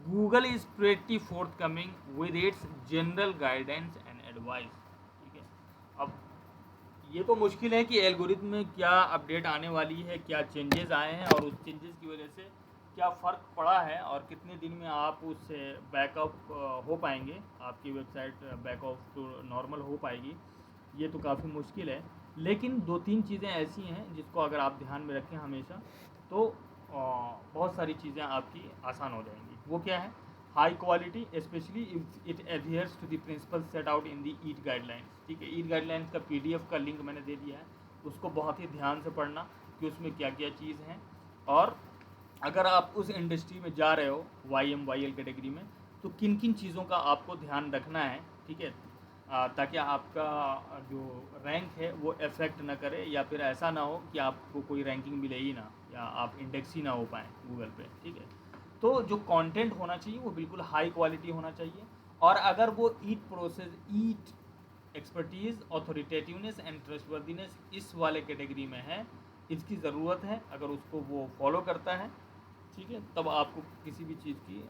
Google is pretty forthcoming with its general guidance and advice, ठीक है। अब ये तो मुश्किल है कि एल्गोरिथम में क्या अपडेट आने वाली है, क्या चेंजेस आए हैं और उस चेंजेस की वजह से क्या फ़र्क पड़ा है और कितने दिन में आप उससे बैकअप हो पाएंगे, आपकी वेबसाइट बैकअप टू नॉर्मल हो पाएगी, ये तो काफ़ी मुश्किल है। लेकिन 2-3 चीज़ें ऐसी हैं जिसको अगर आप ध्यान में रखें हमेशा, तो बहुत सारी चीज़ें आपकी आसान हो जाएंगी। वो क्या है? High quality, especially if it adheres to the principle set out in the EAT guidelines, ठीक है। ईट गाइडलाइंस का PDF का लिंक मैंने दे दिया है, उसको बहुत ही ध्यान से पढ़ना कि उसमें क्या क्या चीज़ हैं। और अगर आप उस इंडस्ट्री में जा रहे हो YMYL कैटेगरी में, तो किन किन चीज़ों का आपको ध्यान रखना है, ठीक है, ताकि आपका जो रैंक है वो इफेक्ट ना करे, या फिर ऐसा ना हो कि आपको कोई रैंकिंग मिले ही ना, या आप इंडेक्स ही ना हो पाएँ गूगल पे, ठीक है। तो जो कंटेंट होना चाहिए वो बिल्कुल हाई क्वालिटी होना चाहिए। और अगर वो ईट एक्सपर्टीज़, ऑथोरिटेटिवनेस एंड ट्रस्टवर्दीनेस इस वाले कैटेगरी में है, इसकी ज़रूरत है। अगर उसको वो फॉलो करता है, ठीक है, तब आपको किसी भी चीज़ की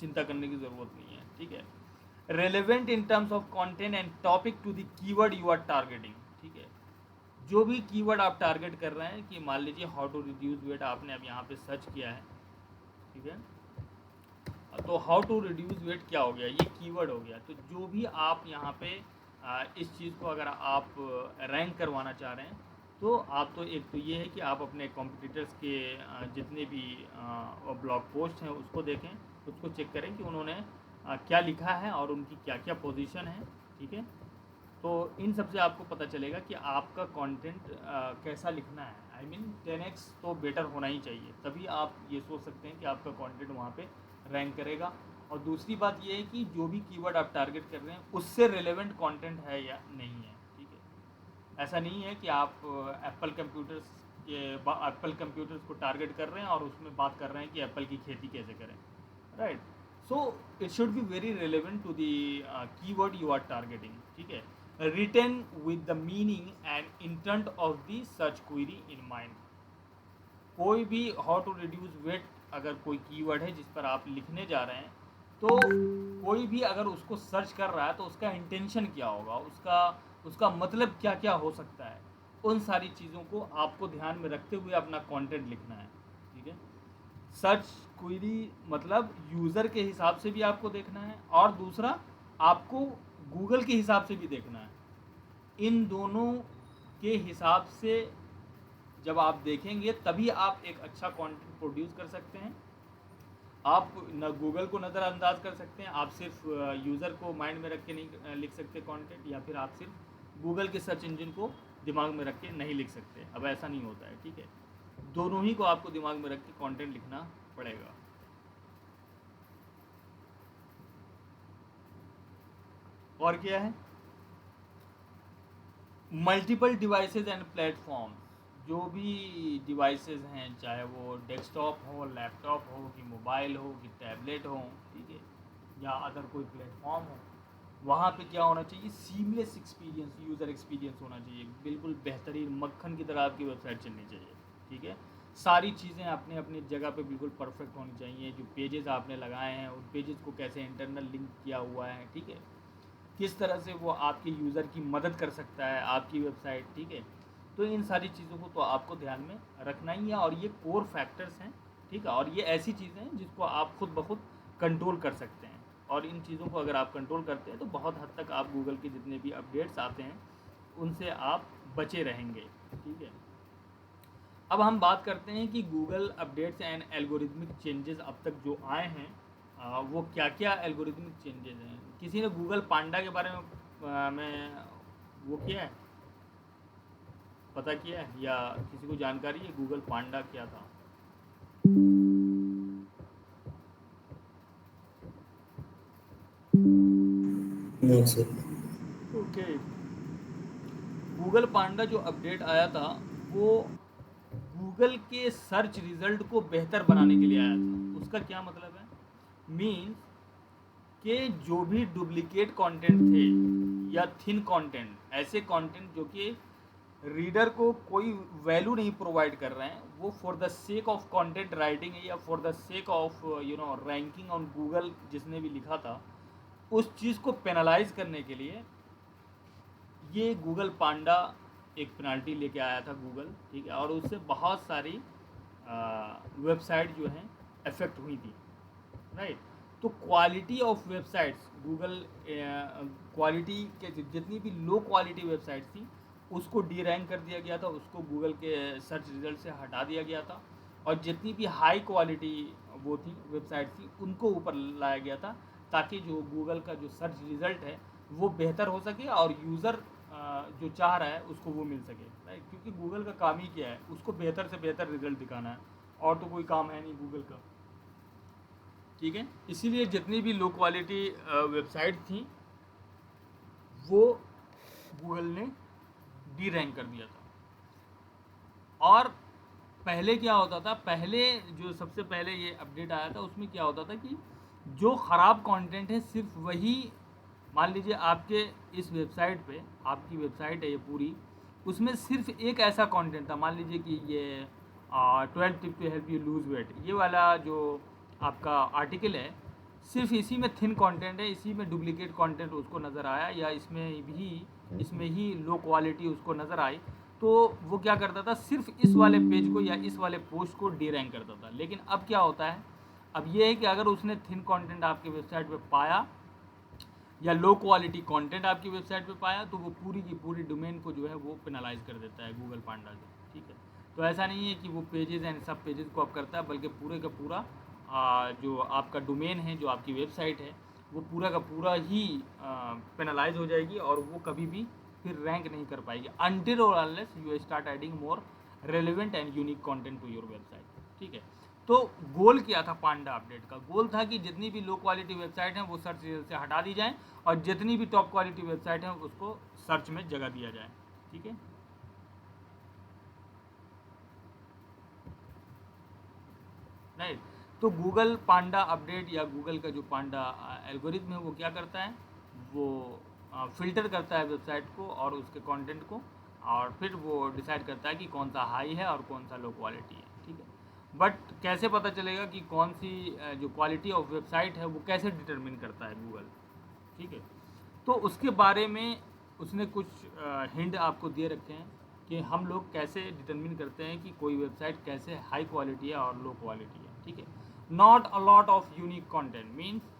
चिंता करने की ज़रूरत नहीं है, ठीक है। Relevant in terms of content and topic to the keyword you are targeting, ठीक है। जो भी कीवर्ड आप टारगेट कर रहे हैं, कि मान लीजिए हाउ टू रिड्यूस वेट आपने अब यहाँ पे सर्च किया है, ठीक है, तो हाउ टू रिड्यूस वेट क्या हो गया, ये कीवर्ड हो गया। तो जो भी आप यहाँ पे इस चीज़ को अगर आप रैंक करवाना चाह रहे हैं, तो आप तो एक तो ये है कि आप अपने कॉम्पिटिटर्स के जितने भी ब्लॉग पोस्ट हैं उसको देखें, उसको चेक करें कि उन्होंने क्या लिखा है और उनकी क्या क्या पोजीशन है, ठीक है। तो इन सब से आपको पता चलेगा कि आपका कंटेंट कैसा लिखना है। आई मीन 10x तो बेटर होना ही चाहिए, तभी आप ये सोच सकते हैं कि आपका कंटेंट वहाँ पे रैंक करेगा। और दूसरी बात ये है कि जो भी कीवर्ड आप टारगेट कर रहे हैं उससे रिलेवेंट कंटेंट है या नहीं है, ठीक है। ऐसा नहीं है कि आप एप्पल कंप्यूटर्स को टारगेट कर रहे हैं और उसमें बात कर रहे हैं कि एप्पल की खेती कैसे करें, right. So it should be very relevant to the keyword you are targeting, ठीक है। written with the meaning and intent of the search query in mind। कोई भी how to reduce weight अगर कोई कीवर्ड है जिस पर आप लिखने जा रहे हैं, तो कोई भी अगर उसको सर्च कर रहा है तो उसका इंटेंशन क्या होगा, उसका मतलब क्या क्या हो सकता है, उन सारी चीज़ों को आपको ध्यान में रखते हुए अपना कंटेंट लिखना है, ठीक है। सर्च क्वेरी मतलब यूज़र के हिसाब से भी आपको देखना है, और दूसरा आपको गूगल के हिसाब से भी देखना है। इन दोनों के हिसाब से जब आप देखेंगे तभी आप एक अच्छा कंटेंट प्रोड्यूस कर सकते हैं। आप न गूगल को नज़रअंदाज कर सकते हैं, आप सिर्फ यूज़र को माइंड में रख के नहीं लिख सकते कंटेंट, या फिर आप सिर्फ गूगल के सर्च इंजन को दिमाग में रख के नहीं लिख सकते। अब ऐसा नहीं होता है, ठीक है। दोनों ही को आपको दिमाग में रख के कंटेंट लिखना पड़ेगा। और क्या है, मल्टीपल डिवाइसेज एंड प्लेटफॉर्म। जो भी डिवाइसेज हैं, चाहे वो डेस्कटॉप हो, लैपटॉप हो, कि मोबाइल हो, कि टैबलेट हो, ठीक है, या अदर कोई प्लेटफॉर्म हो, वहाँ पे क्या होना चाहिए, सीमलेस एक्सपीरियंस, यूज़र एक्सपीरियंस होना चाहिए, बिल्कुल बेहतरीन मक्खन की तरह आपकी वेबसाइट चलनी चाहिए, ठीक है। सारी चीज़ें अपने अपनी जगह पे बिल्कुल परफेक्ट होनी चाहिए। जो पेजेस आपने लगाए हैं उन पेजेस को कैसे इंटरनल लिंक किया हुआ है, ठीक है, किस तरह से वो आपके यूज़र की मदद कर सकता है आपकी वेबसाइट, ठीक है। तो इन सारी चीज़ों को तो आपको ध्यान में रखना ही है, और ये कोर फैक्टर्स हैं, ठीक है। और ये ऐसी चीज़ें हैं जिसको आप खुद ब खुद कंट्रोल कर सकते हैं, और इन चीज़ों को अगर आप कंट्रोल करते हैं तो बहुत हद तक आप गूगल के जितने भी अपडेट्स आते हैं उनसे आप बचे रहेंगे, ठीक है। अब हम बात करते हैं कि Google updates and algorithmic changes अब तक जो आए हैं, वो क्या क्या एल्गोरिथमिक चेंजेस हैं। किसी ने गूगल पांडा के बारे में वो किया है, पता किया है, या किसी को जानकारी है गूगल पांडा क्या था? No sir. Okay, Google Panda जो अपडेट आया था वो गूगल के सर्च रिजल्ट को बेहतर बनाने के लिए आया था। उसका क्या मतलब है, मीन्स कि जो भी डुप्लीकेट कंटेंट थे या थिन कंटेंट, ऐसे कंटेंट जो कि रीडर को कोई वैल्यू नहीं प्रोवाइड कर रहे हैं, वो for the sake of content writing या for the sake of ranking on Google जिसने भी लिखा था, उस चीज़ को पेनलाइज करने के लिए ये गूगल पांडा एक पेनल्टी लेके आया था गूगल, ठीक है। और उससे बहुत सारी वेबसाइट जो हैं अफेक्ट हुई थी, राइट। तो quality of websites, Google quality के जितनी भी लो क्वालिटी वेबसाइट्स थी उसको डी रैंक कर दिया गया था, उसको गूगल के सर्च रिजल्ट से हटा दिया गया था, और जितनी भी हाई क्वालिटी वो थी वेबसाइट थी उनको ऊपर लाया गया था, ताकि जो गूगल का जो सर्च रिज़ल्ट है वो बेहतर हो सके और यूज़र जो चाह रहा है उसको वो मिल सके, राइट। क्योंकि गूगल का काम ही क्या है, उसको बेहतर से बेहतर रिज़ल्ट दिखाना है, और तो कोई काम है नहीं गूगल का, ठीक है। इसीलिए जितनी भी लो क्वालिटी वेबसाइट थी वो गूगल ने डी रैंक कर दिया था। और पहले क्या होता था, पहले जो सबसे पहले ये अपडेट आया था उसमें क्या होता था कि जो ख़राब कंटेंट है सिर्फ वही मान लीजिए आपके इस वेबसाइट पे, आपकी वेबसाइट है ये पूरी, उसमें सिर्फ एक ऐसा कंटेंट था, मान लीजिए कि ये 12 tip to help you lose weight, ये वाला जो आपका आर्टिकल है, सिर्फ इसी में थिन कंटेंट है, इसी में डुप्लीकेट कंटेंट उसको नज़र आया, या इसमें ही लो क्वालिटी उसको नज़र आई, तो वो क्या करता था, सिर्फ इस वाले पेज को या इस वाले पोस्ट को डी रैंक करता था। लेकिन अब क्या होता है, अब ये है कि अगर उसने थिन कंटेंट आपके वेबसाइट पे पाया या लो क्वालिटी कंटेंट आपकी वेबसाइट पे पाया, तो वो पूरी की पूरी डोमेन को जो है वो पेनलाइज कर देता है गूगल पांडा से, ठीक है। तो ऐसा नहीं है कि वो पेजेस एंड सब पेजेस को अप करता है, बल्कि पूरे का पूरा जो आपका डोमेन है, जो आपकी वेबसाइट है, वो पूरा का पूरा ही पेनलाइज हो जाएगी और वो कभी भी फिर रैंक नहीं कर पाएगी अनटिल और unless you start adding more relevant and unique content to your website, ठीक है। तो गोल क्या था पांडा अपडेट का? गोल था कि जितनी भी लो क्वालिटी वेबसाइट हैं वो सर्च रिजल्ट से हटा दी जाएं और जितनी भी टॉप क्वालिटी वेबसाइट हैं उसको सर्च में जगह दिया जाए, ठीक है। राइट, तो गूगल पांडा अपडेट या गूगल का जो पांडा एल्गोरिथम है वो क्या करता है, वो फिल्टर करता है वेबसाइट को और उसके कंटेंट को, और फिर वो डिसाइड करता है कि कौन सा हाई है और कौन सा लो क्वालिटी है, ठीक है। बट कैसे पता चलेगा कि कौन सी जो क्वालिटी ऑफ वेबसाइट है वो कैसे डिटरमिन करता है गूगल, ठीक है। तो उसके बारे में उसने कुछ हिंट आपको दे रखे हैं कि हम लोग कैसे डिटरमिन करते हैं कि कोई वेबसाइट कैसे हाई क्वालिटी है और लो क्वालिटी है, ठीक है। Not a lot of unique content means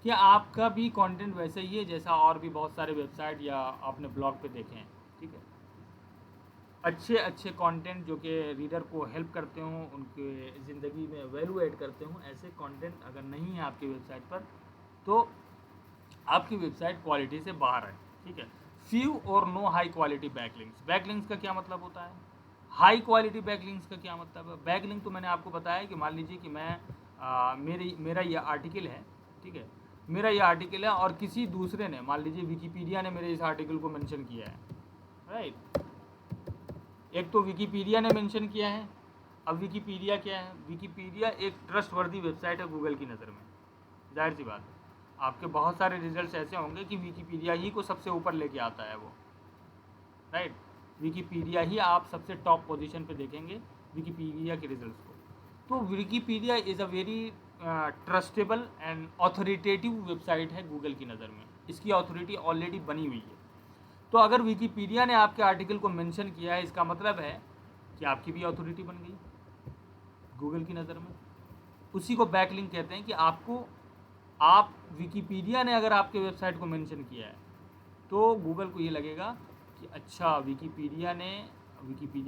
कि आपका भी कंटेंट वैसे ही है जैसा और भी बहुत सारे वेबसाइट या आपने ब्लॉग पे देखे हैं, ठीक है। अच्छे कंटेंट जो कि रीडर को हेल्प करते हों, उनके ज़िंदगी में वैल्यू ऐड करते हों, ऐसे कंटेंट अगर नहीं है आपकी वेबसाइट पर तो आपकी वेबसाइट क्वालिटी से बाहर है, ठीक है। Few or no high quality backlinks. Backlinks का क्या मतलब होता है, हाई क्वालिटी बैकलिंक्स का क्या मतलब है? बैकलिंक तो मैंने आपको बताया कि मान लीजिए कि मैं मेरा ये आर्टिकल है, ठीक है, मेरा ये आर्टिकल है और किसी दूसरे ने, मान लीजिए विकीपीडिया ने मेरे इस आर्टिकल को मेंशन किया है, राइट। एक तो विकीपीडिया ने मेंशन किया है। अब विकीपीडिया क्या है? विकीपीडिया एक ट्रस्टवर्दी वेबसाइट है गूगल की नज़र में, जाहिर सी बात है। आपके बहुत सारे रिजल्ट्स ऐसे होंगे कि विकीपीडिया ही को सबसे ऊपर लेके आता है वो, राइट। विकीपीडिया ही आप सबसे टॉप पोजीशन पे देखेंगे विकीपीडिया के रिजल्ट्स को। तो Wikipedia is a very trustable and authoritative website है गूगल की नज़र में, इसकी अथॉरिटी ऑलरेडी बनी हुई है। तो अगर विकीपीडिया ने आपके आर्टिकल को मेंशन किया है, इसका मतलब है कि आपकी भी अथॉरिटी बन गई गूगल की नज़र में। उसी को बैकलिंक कहते हैं कि आप विकीपीडिया ने अगर आपके वेबसाइट को मेंशन किया है तो गूगल को ये लगेगा कि अच्छा Wikipedia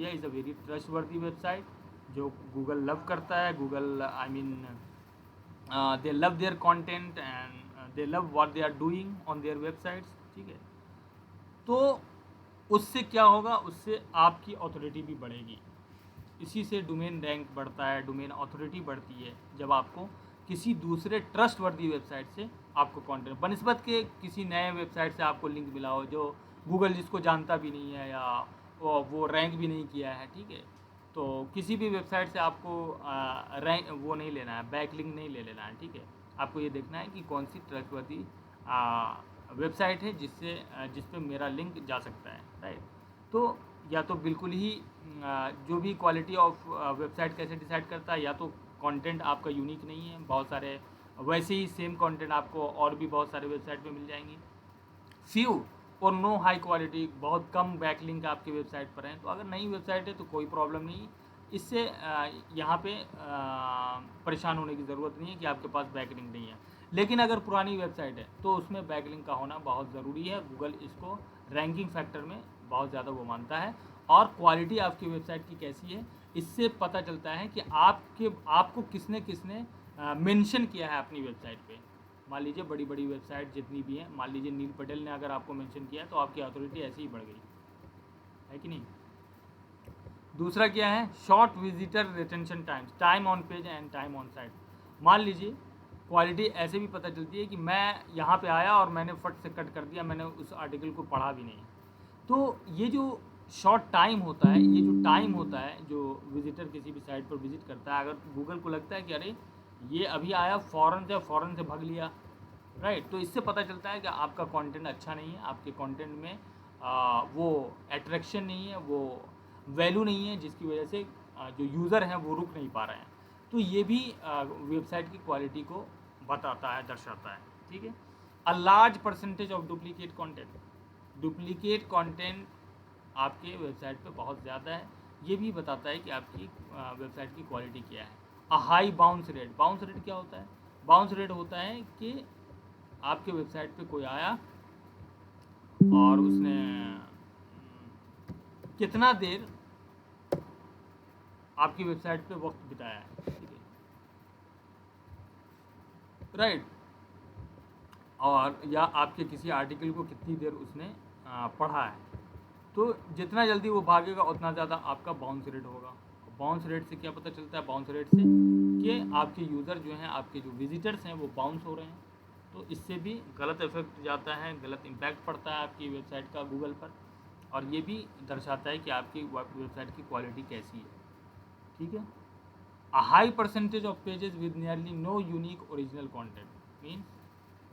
is a very trustworthy website जो गूगल लव करता है। Google I mean they love their content and they love what they are doing on their websites, ठीक है। तो उससे क्या होगा, उससे आपकी अथॉरिटी भी बढ़ेगी। इसी से डोमेन रैंक बढ़ता है, डोमेन अथॉरिटी बढ़ती है जब आपको किसी दूसरे ट्रस्टवर्दी वेबसाइट से आपको कंटेंट बनिस्बत के किसी नए वेबसाइट से आपको लिंक मिला हो जो गूगल जिसको जानता भी नहीं है या वो रैंक भी नहीं किया है, ठीक है। तो किसी भी वेबसाइट से आपको रैंक वो नहीं लेना है, बैक लिंक नहीं ले लेना है, ठीक है। आपको ये देखना है कि कौन सी ट्रस्टवर्दी वेबसाइट है जिस पे मेरा लिंक जा सकता है, राइट। तो या तो बिल्कुल ही जो भी क्वालिटी ऑफ वेबसाइट कैसे डिसाइड करता है, या तो कंटेंट आपका यूनिक नहीं है, बहुत सारे वैसे ही सेम कंटेंट आपको और भी बहुत सारे वेबसाइट पे मिल जाएंगी। Few or no high quality, बहुत कम बैकलिंक आपके वेबसाइट पर हैं। तो अगर नई वेबसाइट है तो कोई प्रॉब्लम नहीं, इससे यहाँ पे परेशान होने की ज़रूरत नहीं है कि आपके पास बैकलिंक नहीं है। लेकिन अगर पुरानी वेबसाइट है तो उसमें बैकलिंक का होना बहुत ज़रूरी है। गूगल इसको रैंकिंग फैक्टर में बहुत ज़्यादा वो मानता है। और क्वालिटी आपकी वेबसाइट की कैसी है इससे पता चलता है कि आपको किसने मेंशन किया है अपनी वेबसाइट पे। मान लीजिए बड़ी बड़ी वेबसाइट जितनी भी हैं, मान लीजिए नील पटेल ने अगर आपको मेंशन किया तो आपकी अथॉरिटी ऐसे ही बढ़ गई है कि नहीं। दूसरा क्या है, short visitor retention times, time on page and time on site. मान लीजिए क्वालिटी ऐसे भी पता चलती है कि मैं यहाँ पे आया और मैंने फट से कट कर दिया, मैंने उस आर्टिकल को पढ़ा भी नहीं। तो ये जो शॉर्ट टाइम होता है, ये जो टाइम होता है जो विजिटर किसी भी साइट पर विजिट करता है, अगर गूगल को लगता है कि अरे ये अभी आया फ़ौरन से भाग लिया, राइट। तो इससे पता चलता है कि आपका कंटेंट अच्छा नहीं है, आपके कंटेंट में वो अट्रैक्शन नहीं है, वो वैल्यू नहीं है, जिसकी वजह से जो यूज़र हैं वो रुक नहीं पा रहे हैं। तो ये भी वेबसाइट की क्वालिटी को बताता है, दर्शाता है, ठीक है। A large percentage of duplicate content, duplicate content आपके वेबसाइट पे बहुत ज़्यादा है, ये भी बताता है कि आपकी वेबसाइट की क्वालिटी क्या है। A high bounce rate, bounce rate क्या होता है? बाउंस रेट होता है कि आपके वेबसाइट पे कोई आया और उसने कितना देर आपकी वेबसाइट पे वक्त बिताया है, ठीक है, राइट। और या आपके किसी आर्टिकल को कितनी देर उसने पढ़ा है। तो जितना जल्दी वो भागेगा उतना ज़्यादा आपका बाउंस रेट होगा। बाउंस रेट से क्या पता चलता है? बाउंस रेट से कि आपके यूज़र जो हैं, आपके जो विजिटर्स हैं वो बाउंस हो रहे हैं। तो इससे भी गलत इफेक्ट जाता है, गलत इम्पैक्ट पड़ता है आपकी वेबसाइट का गूगल पर, और ये भी दर्शाता है कि आपकी वेबसाइट की क्वालिटी कैसी है, ठीक है। A high percentage of pages with nearly no unique original content, means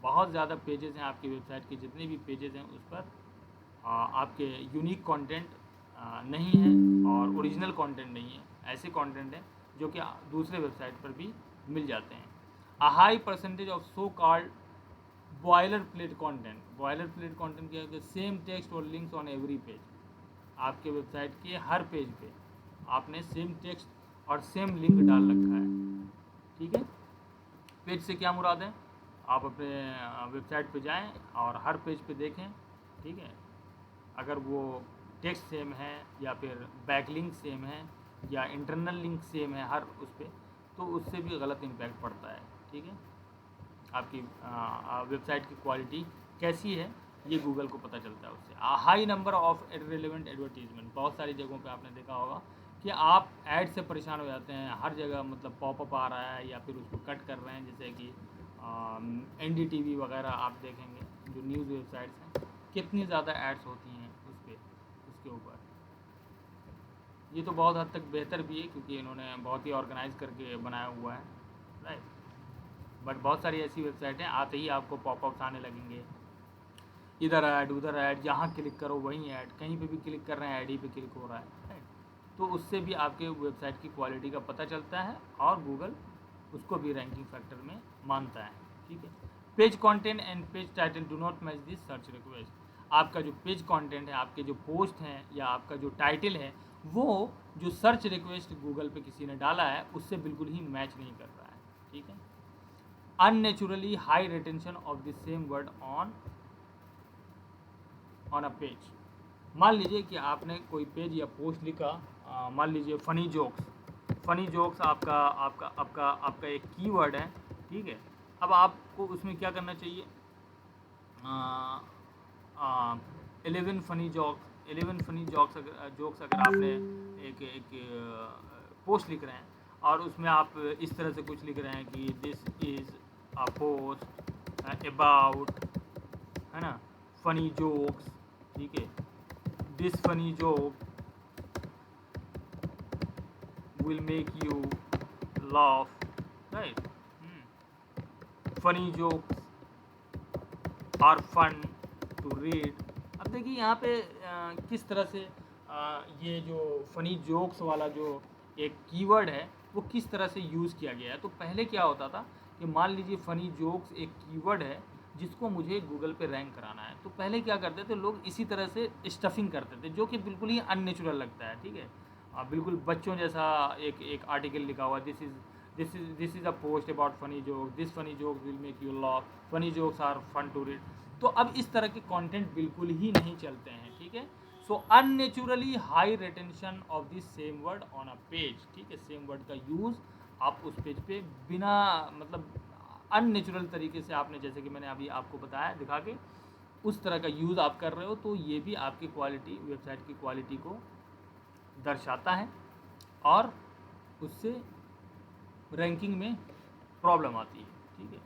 बहुत ज़्यादा पेजेस हैं आपकी वेबसाइट के, जितने भी पेजेस हैं उस पर आपके यूनिक कंटेंट नहीं है और ओरिजिनल कंटेंट नहीं है। ऐसे कंटेंट हैं जो कि दूसरे वेबसाइट पर भी मिल जाते हैं। अ high percentage of so called boiler plate content, boiler plate content क्या है? सेम टेक्स्ट और लिंक्स ऑन एवरी पेज, आपके वेबसाइट के हर पेज पे आपने सेम टेक्स्ट और सेम लिंक डाल रखा है, ठीक है। पेज से क्या मुराद है? आप अपने वेबसाइट पे जाएं और हर पेज पे देखें, ठीक है। अगर वो टेक्स्ट सेम है या फिर बैकलिंक सेम है या इंटरनल लिंक सेम है हर उस पर, तो उससे भी गलत इम्पैक्ट पड़ता है, ठीक है। आपकी वेबसाइट की क्वालिटी कैसी है ये गूगल को पता चलता है उससे। High number of irrelevant advertisement, बहुत सारी जगहों पे आपने देखा होगा कि आप ऐड से परेशान हो जाते हैं। हर जगह मतलब पॉपअप आ रहा है या फिर उसको कट कर रहे हैं, जैसे कि NDTV वगैरह आप देखेंगे जो न्यूज़ वेबसाइट्स हैं, कितनी ज़्यादा एड्स होती हैं उस पर, उसके ऊपर। ये तो बहुत हद तक बेहतर भी है क्योंकि इन्होंने बहुत ही ऑर्गेनाइज करके बनाया हुआ है, राइट। बट बहुत सारी ऐसी वेबसाइट हैं, आते ही आपको पॉपअप्स आने लगेंगे, इधर ऐड उधर ऐड, जहाँ क्लिक करो वहीं ऐड, कहीं पे भी क्लिक कर रहे हैं ऐड ही पे क्लिक हो रहा है, राइट। तो उससे भी आपके वेबसाइट की क्वालिटी का पता चलता है और गूगल उसको भी रैंकिंग फैक्टर में मानता है, ठीक है। Page content and page title do not match this search request, आपका जो पेज कंटेंट है, आपके जो पोस्ट हैं या आपका जो टाइटल है, वो जो सर्च रिक्वेस्ट गूगल पे किसी ने डाला है उससे बिल्कुल ही मैच नहीं कर रहा है, ठीक है। Unnaturally high retention of the same word on a page, मान लीजिए कि आपने कोई पेज या पोस्ट लिखा, मान लीजिए फ़नी जोक्स, फ़नी जोक्स आपका आपका आपका आपका एक कीवर्ड है, ठीक है। अब आपको उसमें क्या करना चाहिए? 11 फ़नी जोक्स, 11 फ़नी जोक्स अगर आपने एक पोस्ट लिख रहे हैं और उसमें आप इस तरह से कुछ लिख रहे हैं कि this is a post about, है ना, फ़नी जोक्स, ठीक है, this funny joke will make you laugh, right? Funny jokes are fun to read. अब देखिए यहाँ पे किस तरह से ये जो फनी जोक्स वाला जो एक कीवर्ड है वो किस तरह से यूज़ किया गया है। तो पहले क्या होता था कि मान लीजिए फ़नी जोक्स एक कीवर्ड है जिसको मुझे गूगल पे रैंक कराना है, तो पहले क्या करते थे लोग, इसी तरह से स्टफिंग करते थे जो कि बिल्कुल ही अननेचुरल लगता है, ठीक है। बिल्कुल बच्चों जैसा एक आर्टिकल लिखा हुआ, this is a post about funny joke, this funny joke will make you laugh, funny jokes are fun to read. तो अब इस तरह के कंटेंट बिल्कुल ही नहीं चलते हैं, ठीक है। So unnaturally high retention of this same word on a page, ठीक है। सेम वर्ड का यूज़ आप उस पेज पे बिना मतलब अननेचुरल तरीके से आपने, जैसे कि मैंने अभी आपको बताया दिखा के, उस तरह का यूज़ आप कर रहे हो, तो ये भी आपकी क्वालिटी, वेबसाइट की क्वालिटी को दर्शाता है और उससे रैंकिंग में प्रॉब्लम आती है, ठीक है।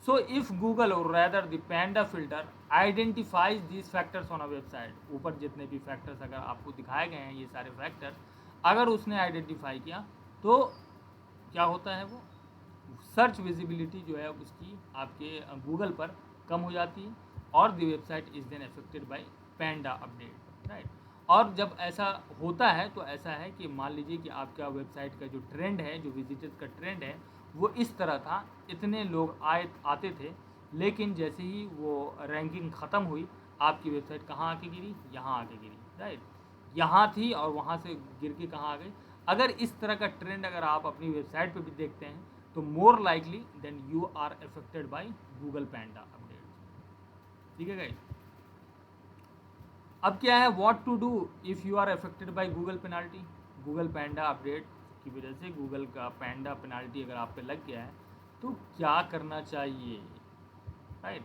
सो इफ़ गूगल और rather the panda filter identifies this factors on a website, ऊपर जितने भी फैक्टर्स अगर आपको दिखाए गए हैं, ये सारे फैक्टर्स अगर उसने आइडेंटिफाई किया तो क्या होता है, वो सर्च विजिबिलिटी जो है उसकी आपके गूगल पर कम हो जाती है और the website is then affected by Panda update, right. और जब ऐसा होता है तो ऐसा है कि मान लीजिए कि आपका वेबसाइट का जो ट्रेंड है, जो विजिटर्स का ट्रेंड है, वो इस तरह था, इतने लोग आते थे, लेकिन जैसे ही वो रैंकिंग ख़त्म हुई, आपकी वेबसाइट कहाँ आके गिरी? यहाँ आके गिरी, राइट। यहाँ थी और वहाँ से गिर के कहाँ आ गई? अगर इस तरह का ट्रेंड अगर आप अपनी वेबसाइट पे भी देखते हैं तो more likely then you are affected by Google Panda update, ठीक है गाइस। अब क्या है, what to do if you are affected by Google penalty? Google Panda update की वजह से गूगल का पैंडा पेनाल्टी अगर आप पे लग गया है तो क्या करना चाहिए, राइट।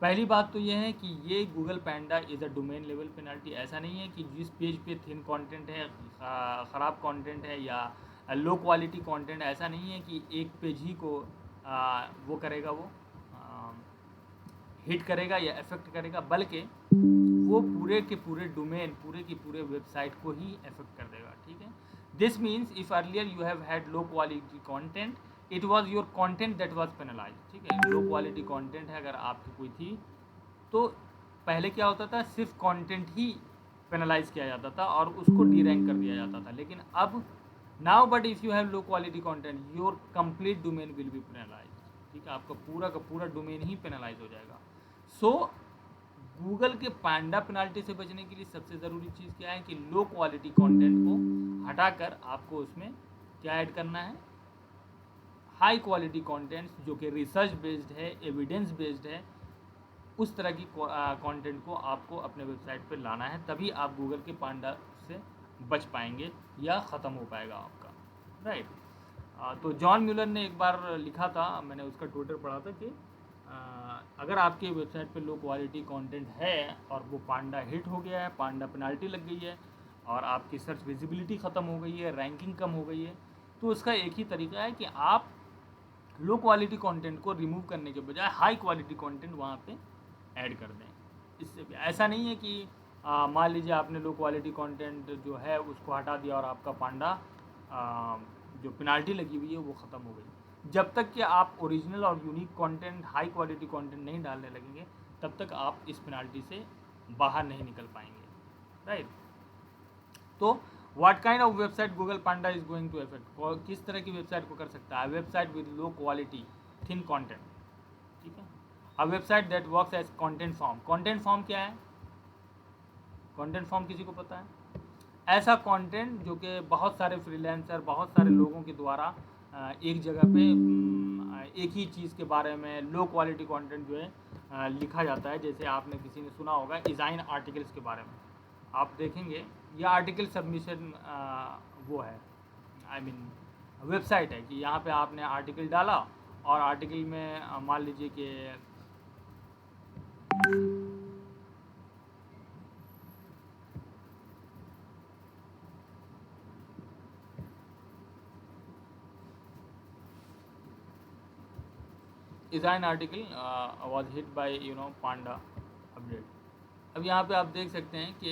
पहली बात तो ये है कि ये Google panda is a domain level penalty. ऐसा नहीं है कि जिस पेज पे थिन कंटेंट है, ख़राब कंटेंट है या लो क्वालिटी कंटेंट, ऐसा नहीं है कि एक पेज ही को वो करेगा, वो हिट करेगा या इफेक्ट करेगा, बल्कि वो पूरे के पूरे डोमेन, पूरे की पूरे वेबसाइट को ही इफेक्ट कर देगा, ठीक है। This means if earlier you have had low quality content, it was your content that was penalise, ठीक है। लो क्वालिटी कंटेंट है अगर आपकी कोई थी तो पहले क्या होता था, सिर्फ कंटेंट ही पेनलाइज किया जाता था और उसको डी रैंक कर दिया जाता था। लेकिन अब now but if you have low quality content, your complete domain will be penalise, ठीक है। आपका पूरा का पूरा डोमेन ही पेनलाइज हो जाएगा। सो गूगल के पैंडा पेनाल्टी से बचने के लिए सबसे ज़रूरी चीज़ क्या है कि लो क्वालिटी कंटेंट को हटाकर आपको उसमें क्या ऐड करना है, हाई क्वालिटी कंटेंट्स जो कि रिसर्च बेस्ड है, एविडेंस बेस्ड है, उस तरह की कंटेंट को आपको अपने वेबसाइट पे लाना है, तभी आप गूगल के पैंडा से बच पाएंगे या ख़त्म हो पाएगा आपका, राइट। तो जॉन म्यूलर ने एक बार लिखा था, मैंने उसका ट्विटर पढ़ा था कि अगर आपकी वेबसाइट पे लो क्वालिटी कंटेंट है और वो पैंडा हिट हो गया है, पैंडा पेनाल्टी लग गई है और आपकी सर्च विजिबिलिटी ख़त्म हो गई है, रैंकिंग कम हो गई है, तो उसका एक ही तरीका है कि आप लो क्वालिटी कंटेंट को रिमूव करने के बजाय हाई क्वालिटी कंटेंट वहाँ पे ऐड कर दें। इससे भी ऐसा नहीं है कि मान लीजिए आपने लो क्वालिटी कंटेंट जो है उसको हटा दिया और आपका पैंडा जो पेनाल्टी लगी हुई है वो ख़त्म हो गई। जब तक कि आप ओरिजिनल और unique content, high quality content नहीं डालने लगेंगे, तब तक आप इस पेनाल्टी से बाहर नहीं निकल पाएंगे, राइट। तो what kind of website Google Panda is going to effect? किस तरह की वेबसाइट को कर सकता है? Website with low quality thin content, ठीक है। A website that works as content farm. Content farm क्या है? कंटेंट फॉर्म किसी को पता है? ऐसा कंटेंट जो कि बहुत सारे फ्रीलांसर, बहुत सारे लोगों के द्वारा एक जगह पे एक ही चीज़ के बारे में लो क्वालिटी कंटेंट जो है लिखा जाता है। जैसे आपने किसी ने सुना होगा डिज़ाइन आर्टिकल्स के बारे में, आप देखेंगे ये आर्टिकल सबमिशन वो है, आई मीन वेबसाइट है कि यहाँ पे आपने आर्टिकल डाला और आर्टिकल में मान लीजिए कि design article was hit by Panda update. अब यहाँ पे आप देख सकते हैं कि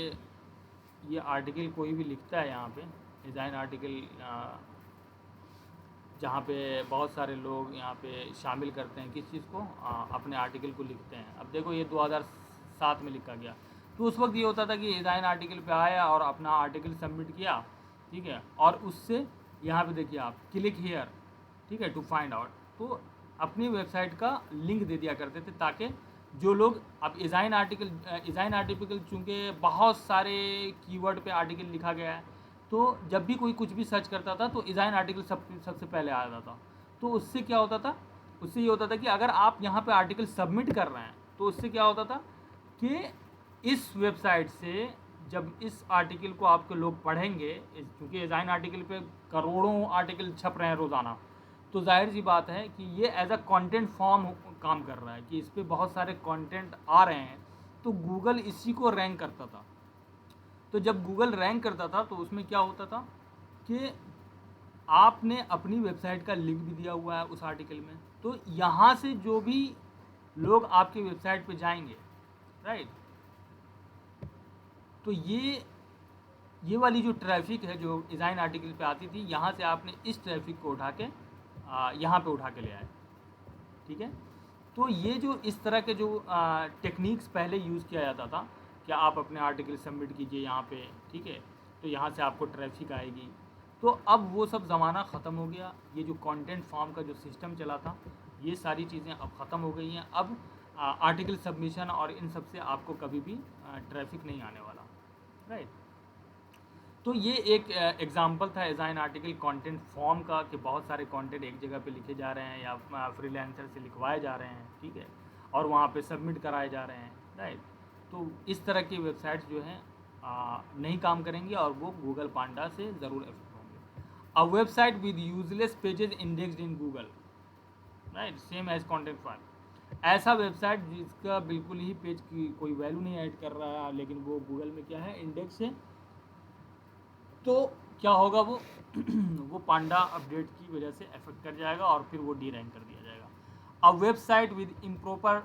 ये आर्टिकल कोई भी लिखता है, यहाँ पे डिज़ाइन आर्टिकल जहाँ पे बहुत सारे लोग यहाँ पे शामिल करते हैं किस चीज़ को, अपने आर्टिकल को लिखते हैं। अब देखो ये 2007 में लिखा गया, तो उस वक्त ये होता था कि डिज़ाइन आर्टिकल पे आया और अपना आर्टिकल सबमिट किया, ठीक है, और उससे यहाँ पे देखिए आप क्लिक हियर, ठीक है, टू फाइंड आउट, तो अपनी वेबसाइट का लिंक दे दिया करते थे ताकि जो लोग, अब डिज़ाइन आर्टिकल चूँकि बहुत सारे कीवर्ड पे आर्टिकल लिखा गया है, तो जब भी कोई कुछ भी सर्च करता था तो डिज़ाइन आर्टिकल सबसे पहले आ जाता था। तो उससे क्या होता था, उससे ये होता था कि अगर आप यहाँ पे आर्टिकल सबमिट कर रहे हैं तो उससे क्या होता था कि इस वेबसाइट से जब इस आर्टिकल को आपके लोग पढ़ेंगे, क्योंकि डिज़ाइन आर्टिकल पे करोड़ों आर्टिकल छप रहे हैं रोज़ाना, तो जाहिर सी बात है कि ये एज अ कंटेंट फॉर्म काम कर रहा है कि इस पर बहुत सारे कंटेंट आ रहे हैं, तो गूगल इसी को रैंक करता था। तो जब गूगल रैंक करता था तो उसमें क्या होता था कि आपने अपनी वेबसाइट का लिंक भी दिया हुआ है उस आर्टिकल में, तो यहाँ से जो भी लोग आपकी वेबसाइट पे जाएंगे, राइट, तो ये वाली जो ट्रैफिक है जो डिज़ाइन आर्टिकल पे आती थी, यहाँ से आपने इस ट्रैफिक को उठा के यहाँ पे उठा के ले आए, ठीक है। तो ये जो इस तरह के जो टेक्निक्स पहले यूज़ किया जाता था कि आप अपने आर्टिकल सबमिट कीजिए यहाँ पे, ठीक है, तो यहाँ से आपको ट्रैफिक आएगी, तो अब वो सब ज़माना ख़त्म हो गया। ये जो कंटेंट फॉर्म का जो सिस्टम चला था, ये सारी चीज़ें अब ख़त्म हो गई हैं। अब आर्टिकल सबमिशन और इन सब से आपको कभी भी ट्रैफिक नहीं आने वाला, राइट। तो ये एक एग्जांपल था डिज़ाइन आर्टिकल कंटेंट फॉर्म का कि बहुत सारे कंटेंट एक जगह पे लिखे जा रहे हैं या फ्रीलांसर से लिखवाए जा रहे हैं, ठीक है, और वहाँ पे सबमिट कराए जा रहे हैं, राइट। तो इस तरह की वेबसाइट्स जो हैं नहीं काम करेंगी और वो गूगल पांडा से ज़रूर इफेक्ट होंगे। A website with useless pages indexed in Google, right, same as content farm. ऐसा वेबसाइट जिसका बिल्कुल ही पेज की कोई वैल्यू नहीं ऐड कर रहा है, लेकिन वो गूगल में क्या है, इंडेक्स है, तो क्या होगा वो वो पांडा अपडेट की वजह से अफेक्ट कर जाएगा और फिर वो डी रैंक कर दिया जाएगा। A website with improper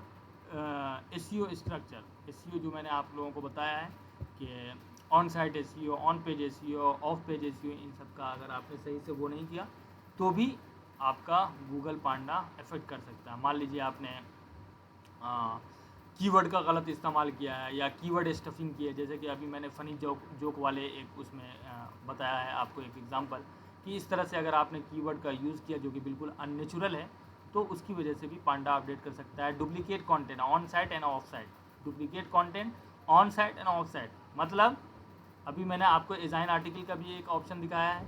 SEO structure, SEO जो मैंने आप लोगों को बताया है कि on site SEO, on page SEO, off page SEO, इन सब का अगर आपने सही से वो नहीं किया तो भी आपका गूगल पांडा अफेक्ट कर सकता है। मान लीजिए आपने कीवर्ड का गलत इस्तेमाल किया है या कीवर्ड स्टफिंग की है, जैसे कि अभी मैंने फ़नी जोक वाले एक उसमें बताया है आपको एक एग्जांपल कि इस तरह से अगर आपने कीवर्ड का यूज़ किया जो कि बिल्कुल अननेचुरल है, तो उसकी वजह से भी पांडा अपडेट कर सकता है। Duplicate content on site end of site, duplicate content on site end of site मतलब अभी मैंने आपको डिज़ाइन आर्टिकल का भी एक ऑप्शन दिखाया है,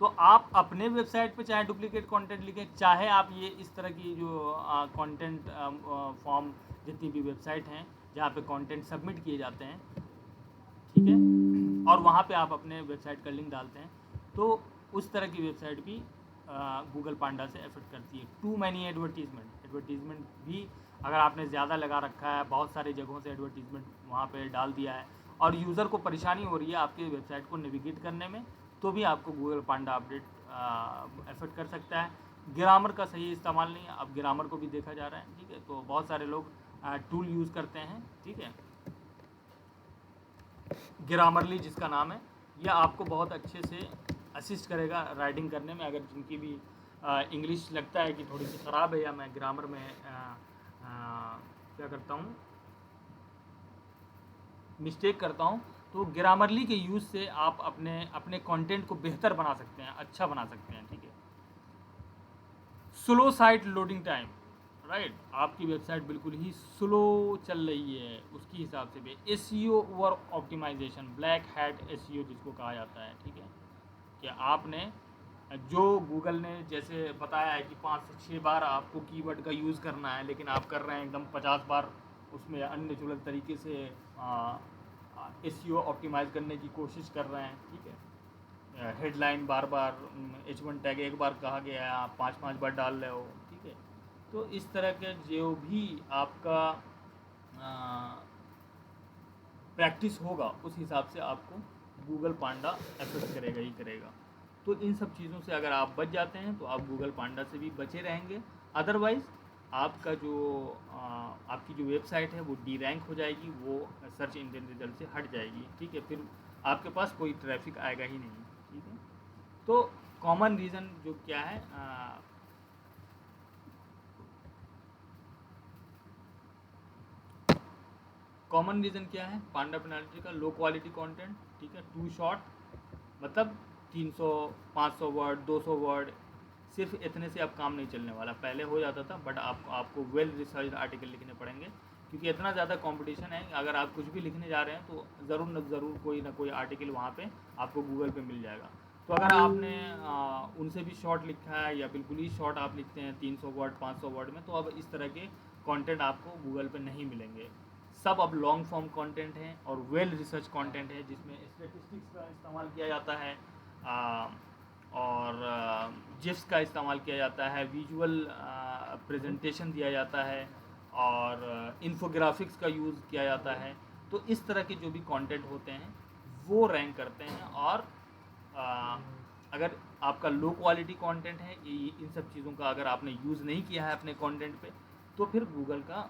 तो आप अपने वेबसाइट पे चाहे डुप्लीकेट कंटेंट लिखें, चाहे आप ये इस तरह की जो कंटेंट फॉर्म जितनी भी वेबसाइट हैं जहाँ पे कंटेंट सबमिट किए जाते हैं, ठीक है, और वहाँ पे आप अपने वेबसाइट का लिंक डालते हैं, तो उस तरह की वेबसाइट भी गूगल पांडा से अफेक्ट करती है। टू मैनी एडवर्टीज़मेंट भी अगर आपने ज़्यादा लगा रखा है, बहुत सारी जगहों से एडवर्टीज़मेंट वहाँ पे डाल दिया है और यूज़र को परेशानी हो रही है आपके वेबसाइट को नेविगेट करने में, तो भी आपको गूगल पांडा अपडेट अफेक्ट कर सकता है। ग्रामर का सही इस्तेमाल नहीं है, अब ग्रामर को भी देखा जा रहा है, ठीक है, तो बहुत सारे लोग टूल यूज़ करते हैं, ठीक है, ग्रामरली जिसका नाम है, यह आपको बहुत अच्छे से असिस्ट करेगा राइटिंग करने में। अगर जिनकी भी इंग्लिश लगता है कि थोड़ी सी ख़राब है या मैं ग्रामर में क्या करता हूँ, मिस्टेक करता हूँ, तो ग्रामरली के यूज़ से आप अपने कंटेंट को बेहतर बना सकते हैं, अच्छा बना सकते हैं, ठीक है। Slow site loading time, right, आपकी वेबसाइट बिल्कुल ही स्लो चल रही है उसकी हिसाब से भी। SEO over optimization, black hat SEO जिसको कहा जाता है, ठीक है, कि आपने जो गूगल ने जैसे बताया है कि 5 से 6 बार आपको कीवर्ड का यूज़ करना है, लेकिन आप कर रहे हैं एकदम 50 बार उसमें अननेचुरल तरीके से एसईओ ऑप्टिमाइज़ करने की कोशिश कर रहे हैं, ठीक है, हेडलाइन बार बार H1 टैग एक बार कहा गया है, आप 5-5 बार डाल रहे हो, ठीक है। तो इस तरह के जो भी आपका प्रैक्टिस होगा उस हिसाब से आपको गूगल पांडा अफेक्ट करेगा ही करेगा। तो इन सब चीज़ों से अगर आप बच जाते हैं तो आप गूगल पांडा से भी बचे रहेंगे, अदरवाइज़ आपका जो आपकी जो वेबसाइट है वो डी रैंक हो जाएगी, वो सर्च इंजन रिजल्ट से हट जाएगी, ठीक है, फिर आपके पास कोई ट्रैफिक आएगा ही नहीं, ठीक है। तो कॉमन रीज़न जो क्या है, कॉमन रीज़न क्या है पांडा पेनाल्टी का, लो क्वालिटी कंटेंट, ठीक है, टू शॉर्ट, मतलब 300 500 वर्ड 200 वर्ड, सिर्फ इतने से अब काम नहीं चलने वाला। पहले हो जाता था, बट आपको वेल रिसर्च आर्टिकल लिखने पड़ेंगे, क्योंकि इतना ज़्यादा कंपटीशन है। अगर आप कुछ भी लिखने जा रहे हैं तो ज़रूर कोई ना कोई आर्टिकल वहाँ पे आपको गूगल पे मिल जाएगा। तो अगर आपने उनसे भी शॉर्ट लिखा है या बिल्कुल ही शॉर्ट आप लिखते हैं 300 वर्ड 500 वर्ड में, तो अब इस तरह के कंटेंट आपको गूगल पे नहीं मिलेंगे। सब अब लॉन्ग फॉर्म कंटेंट है और वेल रिसर्च कंटेंट है, जिसमें स्टैटिस्टिक्स का इस्तेमाल किया जाता है और जिफ्स का इस्तेमाल किया जाता है, विजुअल प्रेजेंटेशन दिया जाता है और इन्फोग्राफिक्स का यूज़ किया जाता है। तो इस तरह के जो भी कंटेंट होते हैं वो रैंक करते हैं, और अगर आपका लो क्वालिटी कंटेंट है, इन सब चीज़ों का अगर आपने यूज़ नहीं किया है अपने कंटेंट पे, तो फिर गूगल का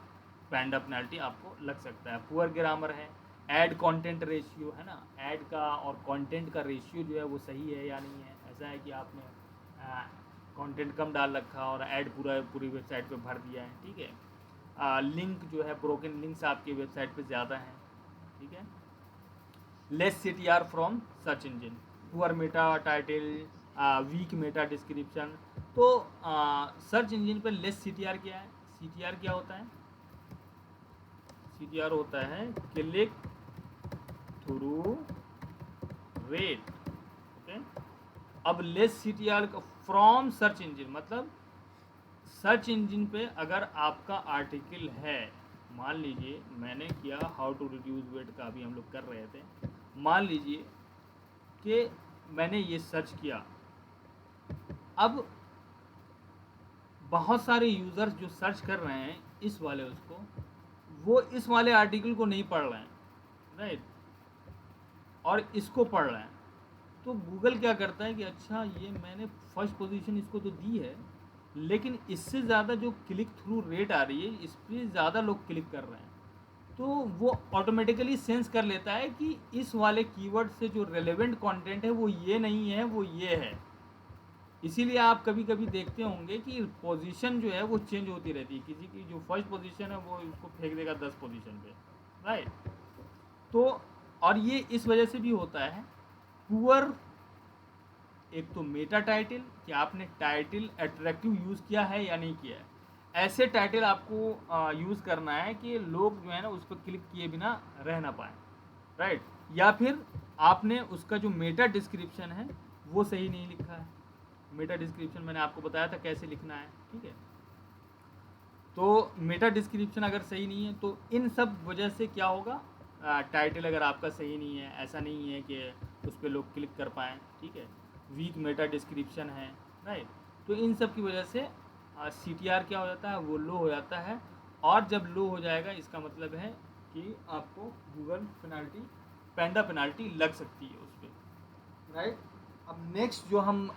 पांडा पेनाल्टी आपको लग सकता है। पुअर ग्रामर है, ऐड कंटेंट रेशियो है ना, ऐड का और कंटेंट का रेशियो जो है वो सही है या नहीं है। ऐसा है कि आपने कंटेंट कम डाल रखा और ऐड पूरी वेबसाइट पे भर दिया है, ठीक है। लिंक जो है ब्रोकन लिंक्स आपकी वेबसाइट पे ज़्यादा हैं, ठीक है। Less CTR from search engine, poor meta title, weak meta description. तो सर्च इंजन पर लेस CTR क्या है? CTR क्या होता है? CTR होता है क्लिक थ्रू रेट, ओके। अब less CTR from search engine मतलब सर्च इंजन पे अगर आपका आर्टिकल है, मान लीजिए मैंने किया हाउ टू रिड्यूस वेट का, अभी हम लोग कर रहे थे, मान लीजिए कि मैंने ये सर्च किया, अब बहुत सारे यूज़र्स जो सर्च कर रहे हैं इस वाले उसको, वो इस वाले आर्टिकल को नहीं पढ़ रहे हैं, राइट, और इसको पढ़ रहे हैं। तो गूगल क्या करता है कि अच्छा ये मैंने फर्स्ट पोजीशन इसको तो दी है, लेकिन इससे ज़्यादा जो क्लिक थ्रू रेट आ रही है इस पर ज़्यादा लोग क्लिक कर रहे हैं, तो वो ऑटोमेटिकली सेंस कर लेता है कि इस वाले कीवर्ड से जो रेलेवेंट कंटेंट है वो ये नहीं है, वो ये है। इसीलिए आप कभी कभी देखते होंगे कि पोजीशन जो है वो चेंज होती रहती है, किसी की जो फर्स्ट पोजीशन है वो उसको फेंक देगा 10 पोजीशन पे, राइट। तो और ये इस वजह से भी होता है पुअर, एक तो मेटा टाइटल कि आपने टाइटल अट्रैक्टिव यूज़ किया है या नहीं किया है। ऐसे टाइटल आपको यूज़ करना है कि लोग जो है ना उस पर क्लिक किए बिना रह ना पाएँ, राइट। या फिर आपने उसका जो मेटा डिस्क्रिप्शन है वो सही नहीं लिखा है। मेटा डिस्क्रिप्शन मैंने आपको बताया था कैसे लिखना है, ठीक है। तो मेटा डिस्क्रिप्शन अगर सही नहीं है तो इन सब वजह से क्या होगा, टाइटल अगर आपका सही नहीं है, ऐसा नहीं है कि उस पर लोग क्लिक कर पाएँ, ठीक है। वीक मेटा डिस्क्रिप्शन है, राइट। तो इन सब की वजह से CTR क्या हो जाता है, वो लो हो जाता है। और जब लो हो जाएगा इसका मतलब है कि आपको गूगल पेनाल्टी, पैंडा पेनाल्टी लग सकती है उस पर, राइट। अब नेक्स्ट जो हम